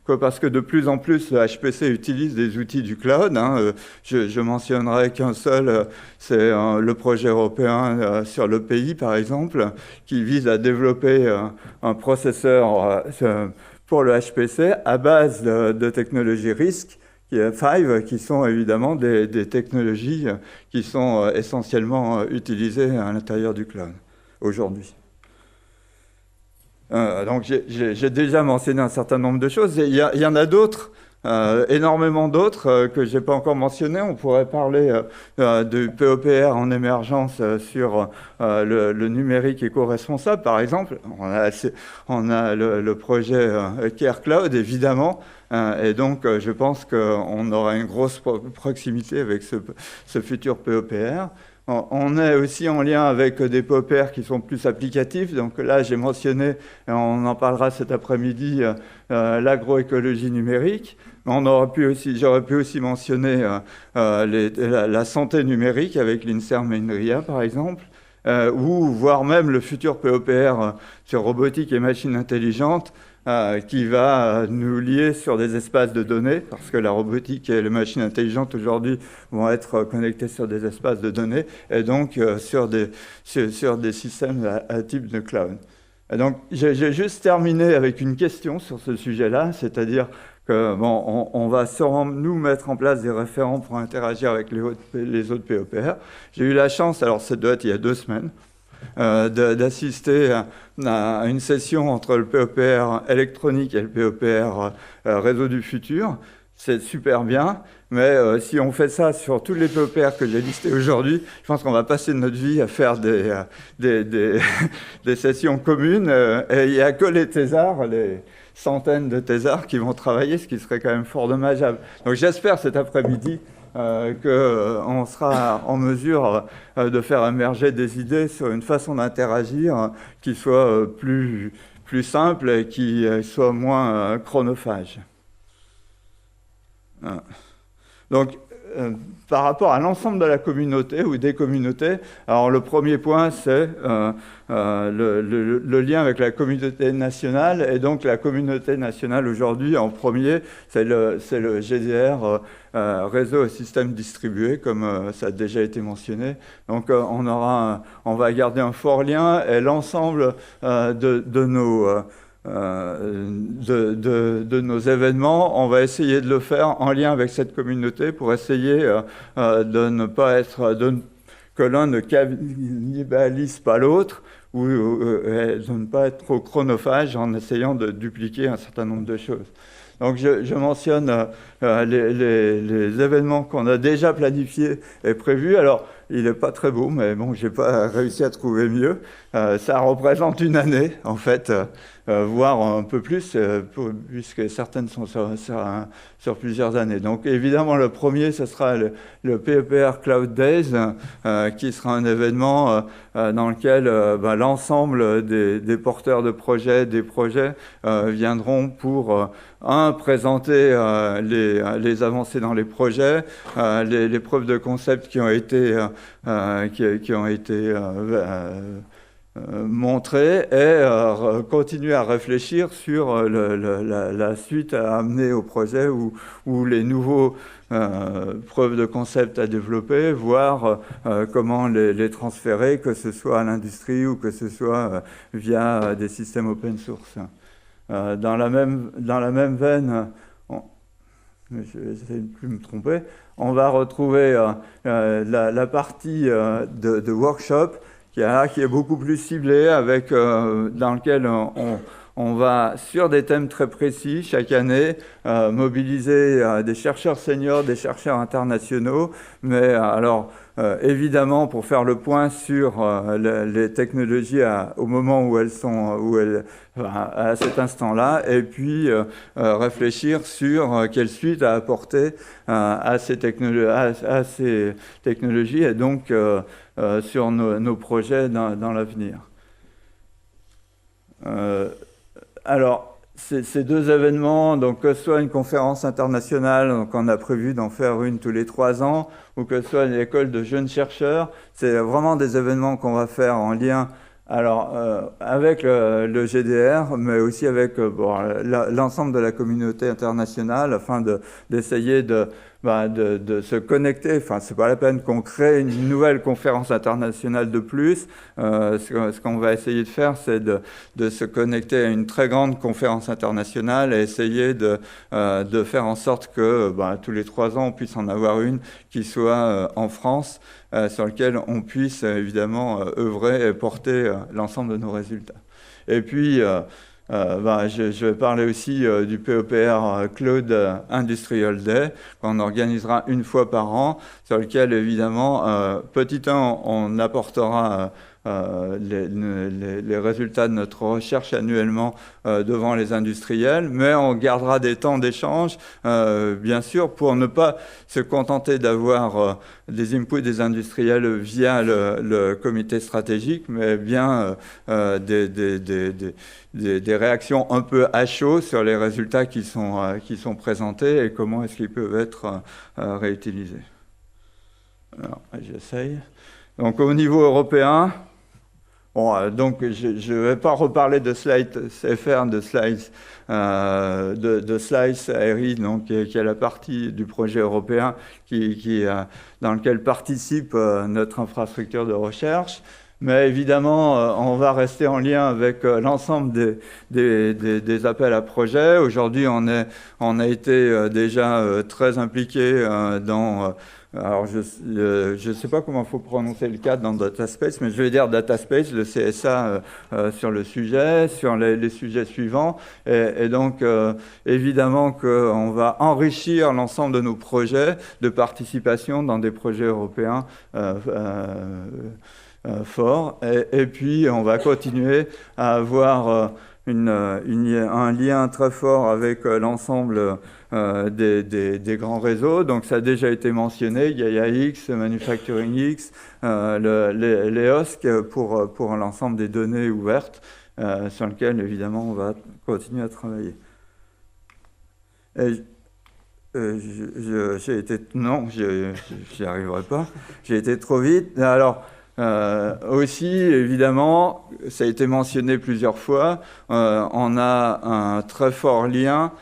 que parce que de plus en plus le HPC utilise des outils du cloud. Je mentionnerai qu'un seul, c'est le projet européen sur l'EPI par exemple, qui vise à développer un processeur pour le HPC à base de technologies RISC, qui sont évidemment des technologies qui sont essentiellement utilisées à l'intérieur du cloud aujourd'hui. Donc j'ai déjà mentionné un certain nombre de choses. Il y en a d'autres, énormément d'autres que je n'ai pas encore mentionné. On pourrait parler du POPR en émergence sur le numérique éco-responsable, par exemple. On a le projet Care Cloud, évidemment. Et donc, je pense qu'on aura une grosse proximité avec ce futur POPR. On est aussi en lien avec des POPR qui sont plus applicatifs. Donc là, j'ai mentionné, et on en parlera cet après-midi, l'agroécologie numérique. J'aurais pu aussi mentionner la santé numérique avec l'INSERM et INRIA, par exemple, ou voire même le futur POPR sur robotique et machines intelligentes, qui va nous lier sur des espaces de données, parce que la robotique et les machines intelligentes aujourd'hui vont être connectées sur des espaces de données, et donc sur des systèmes à type de cloud. Et donc, j'ai juste terminé avec une question sur ce sujet-là, c'est-à-dire que on va sûrement nous mettre en place des référents pour interagir avec les autres POPR. J'ai eu la chance, alors ça doit être il y a 2 semaines, d'assister à une session entre le POPR électronique et le POPR réseau du futur. C'est super bien, mais si on fait ça sur tous les POPR que j'ai listés aujourd'hui, je pense qu'on va passer notre vie à faire des sessions communes, et il n'y a que les thésards, les centaines de thésards qui vont travailler, ce qui serait quand même fort dommageable. Donc j'espère cet après-midi qu'on sera en mesure de faire émerger des idées sur une façon d'interagir qui soit plus plus simple et qui soit moins chronophage. Donc, par rapport à l'ensemble de la communauté ou des communautés, alors le premier point, c'est le lien avec la communauté nationale. Et donc, la communauté nationale aujourd'hui, en premier, c'est le GDR, réseau et système distribué, comme ça a déjà été mentionné. Donc, on va garder un fort lien et l'ensemble de nos événements, on va essayer de le faire en lien avec cette communauté pour essayer de ne pas être, que l'un ne cannibalise pas l'autre ou de ne pas être trop chronophage en essayant de dupliquer un certain nombre de choses. Donc je mentionne les événements qu'on a déjà planifiés et prévus. Alors, il n'est pas très beau, mais bon, je n'ai pas réussi à trouver mieux. Ça représente une année, en fait, voire un peu plus, puisque certaines sont sur plusieurs années. Donc, évidemment, le premier, ce sera le PEPR Cloud Days, qui sera un événement dans lequel l'ensemble des porteurs de projets, des projets, viendront pour, présenter les avancées dans les projets, les preuves de concept qui ont été montrées et continuer à réfléchir sur la suite à amener au projet ou les nouveaux preuves de concept à développer, voir comment les transférer, que ce soit à l'industrie ou que ce soit via des systèmes open source. Dans la même veine, je vais essayer de ne plus me tromper, on va retrouver la partie de workshop qui est beaucoup plus ciblée, dans lequel on va, sur des thèmes très précis, chaque année, mobiliser des chercheurs seniors, des chercheurs internationaux, mais alors évidemment pour faire le point sur les technologies au moment où elles sont, à cet instant-là, et puis réfléchir sur quelle suite à apporter à ces technologies et donc sur nos projets dans l'avenir. Alors, ces deux événements, donc que ce soit une conférence internationale, donc on a prévu d'en faire une tous les 3 ans, ou que ce soit une école de jeunes chercheurs, c'est vraiment des événements qu'on va faire en lien avec le GDR, mais aussi avec l'ensemble de la communauté internationale, afin d'essayer de se connecter. Enfin, c'est pas la peine qu'on crée une nouvelle conférence internationale de plus. Ce qu'on va essayer de faire, c'est de se connecter à une très grande conférence internationale et essayer de faire en sorte que tous les 3 ans, on puisse en avoir une qui soit en France, sur laquelle on puisse évidemment œuvrer et porter l'ensemble de nos résultats. Et puis, je vais parler aussi du PEPR Cloud Industrial Day, qu'on organisera une fois par an, sur lequel, évidemment, petit 1, on apportera les résultats de notre recherche annuellement devant les industriels, mais on gardera des temps d'échange, bien sûr, pour ne pas se contenter d'avoir des inputs des industriels via le comité stratégique, mais bien des réactions un peu à chaud sur les résultats qui sont présentés et comment est-ce qu'ils peuvent être réutilisés. Alors, j'essaye. Donc, au niveau européen, donc je ne vais pas reparler de SlideFR, de Slice ARI, donc, qui est la partie du projet européen dans lequel participe notre infrastructure de recherche. Mais évidemment, on va rester en lien avec l'ensemble des appels à projets. Aujourd'hui, on a été déjà très impliqué dans... alors, je ne sais pas comment il faut prononcer le cadre dans DataSpace, mais je vais dire DataSpace, le CSA sur le sujet, sur les sujets suivants. Et donc, évidemment qu'on va enrichir l'ensemble de nos projets de participation dans des projets européens forts. Et puis, on va continuer à avoir un lien très fort avec l'ensemble des grands réseaux. Donc ça a déjà été mentionné, GaiaX, ManufacturingX, les OSC pour l'ensemble des données ouvertes, sur lequel, évidemment, on va continuer à travailler. Et j'ai été... Non, j'y arriverai pas. J'ai été trop vite. Alors, aussi, évidemment, ça a été mentionné plusieurs fois, on a un très fort lien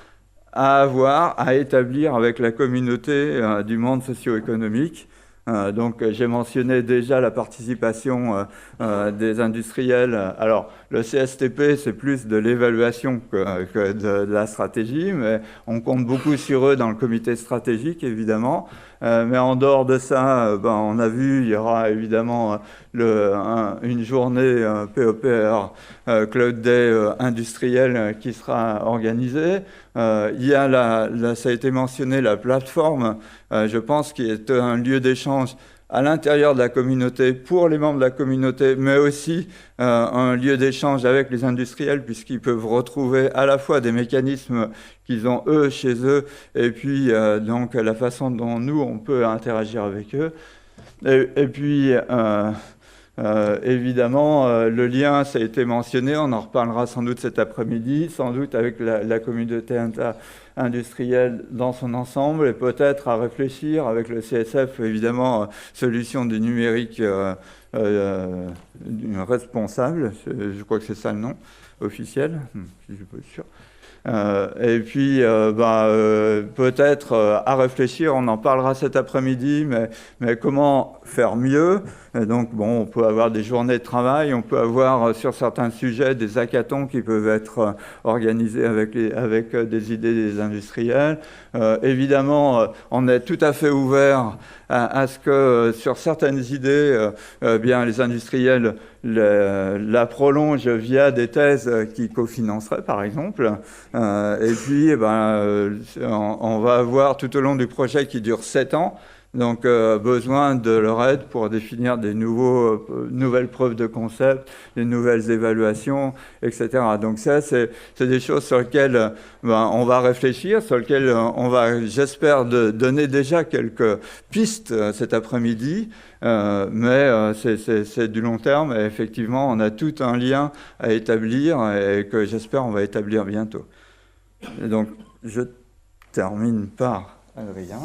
à établir avec la communauté du monde socio-économique. Donc, j'ai mentionné déjà la participation des industriels. Alors, le CSTP, c'est plus de l'évaluation que de la stratégie, mais on compte beaucoup sur eux dans le comité stratégique, évidemment. Mais en dehors de ça, on a vu, il y aura évidemment une journée POPR Cloud Day industriel qui sera organisée. Il y a ça a été mentionné, la plateforme, je pense, qui est un lieu d'échange à l'intérieur de la communauté, pour les membres de la communauté, mais aussi un lieu d'échange avec les industriels, puisqu'ils peuvent retrouver à la fois des mécanismes qu'ils ont eux chez eux, et puis donc la façon dont nous, on peut interagir avec eux. Et puis, évidemment, le lien, ça a été mentionné, on en reparlera sans doute cet après-midi, sans doute avec la communauté industrielle dans son ensemble, et peut-être à réfléchir avec le CSF, évidemment, solution du numérique responsable, je crois que c'est ça le nom officiel, je ne suis pas sûr. Et puis, peut-être à réfléchir, on en parlera cet après-midi, mais comment faire mieux? Et donc, bon, on peut avoir des journées de travail, on peut avoir sur certains sujets des hackathons qui peuvent être organisés avec des idées des industriels. Évidemment, on est tout à fait ouvert à ce que sur certaines idées, bien les industriels la prolongent via des thèses qui cofinanceraient, par exemple. Et puis, on va avoir tout au long du projet qui dure 7 ans, donc besoin de leur aide pour définir des nouvelles preuves de concept, des nouvelles évaluations, etc. Donc ça, c'est des choses sur lesquelles on va réfléchir, sur lesquelles on va, j'espère, donner déjà quelques pistes cet après-midi. Mais c'est du long terme et effectivement, on a tout un lien à établir et que j'espère on va établir bientôt. Et donc, je termine par Adrien.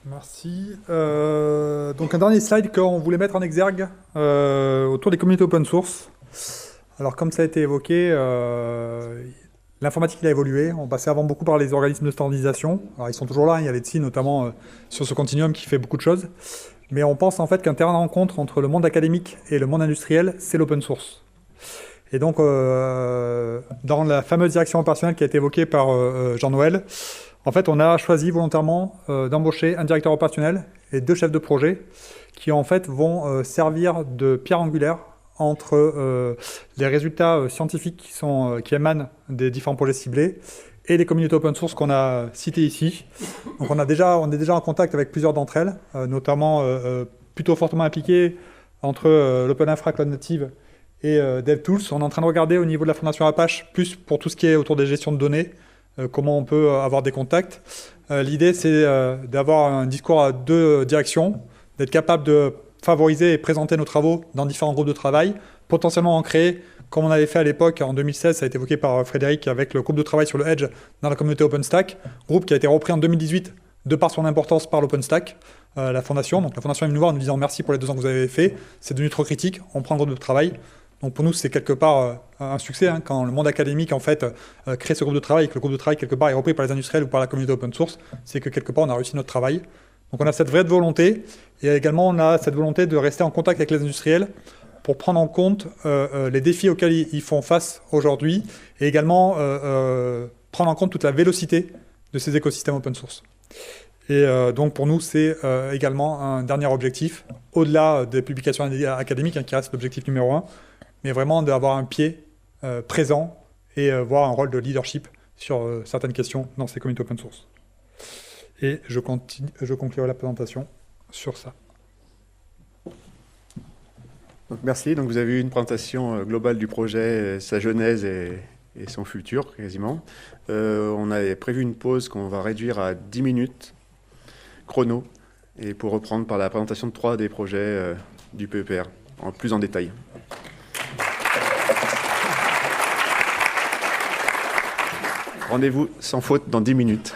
Merci. Donc un dernier slide qu'on voulait mettre en exergue autour des communautés open source. Alors comme ça a été évoqué, l'informatique a évolué. On passait avant beaucoup par les organismes de standardisation. Alors ils sont toujours là, il y a l'ETSI notamment sur ce continuum qui fait beaucoup de choses. Mais on pense en fait qu'un terrain de rencontre entre le monde académique et le monde industriel, c'est l'open source. Et donc dans la fameuse direction opérationnelle qui a été évoquée par Jean-Noël, en fait, on a choisi volontairement d'embaucher un directeur opérationnel et 2 chefs de projet qui, en fait, vont servir de pierre angulaire entre les résultats scientifiques qui émanent des différents projets ciblés et les communautés open source qu'on a citées ici. Donc, on est déjà en contact avec plusieurs d'entre elles, notamment plutôt fortement impliquées entre l'Open Infra Cloud Native et DevTools. On est en train de regarder au niveau de la Fondation Apache, plus pour tout ce qui est autour des gestions de données, comment on peut avoir des contacts. L'idée, c'est d'avoir un discours à 2 directions, d'être capable de favoriser et présenter nos travaux dans différents groupes de travail, potentiellement en créer, comme on avait fait à l'époque, en 2016, ça a été évoqué par Frédéric, avec le groupe de travail sur le Edge dans la communauté OpenStack, groupe qui a été repris en 2018 de par son importance par l'OpenStack, la Fondation. Donc la Fondation est venue nous voir en nous disant merci pour les 2 ans que vous avez fait, c'est devenu trop critique, on prend le groupe de travail. Donc pour nous, c'est quelque part un succès quand le monde académique en fait crée ce groupe de travail et que le groupe de travail quelque part est repris par les industriels ou par la communauté open source, c'est que quelque part on a réussi notre travail. Donc on a cette vraie volonté et également on a cette volonté de rester en contact avec les industriels pour prendre en compte les défis auxquels ils font face aujourd'hui et également prendre en compte toute la vélocité de ces écosystèmes open source. Et donc pour nous, c'est également un dernier objectif, au-delà des publications académiques, qui reste l'objectif numéro 1, mais vraiment d'avoir un pied présent et voir un rôle de leadership sur certaines questions dans ces communautés open source. Et je conclurai la présentation sur ça. Donc, merci. Donc, vous avez eu une présentation globale du projet, sa genèse et son futur, quasiment. On avait prévu une pause qu'on va réduire à 10 minutes chrono, et pour reprendre par la présentation de 3 des projets du PEPR, plus en détail. Rendez-vous sans faute dans 10 minutes.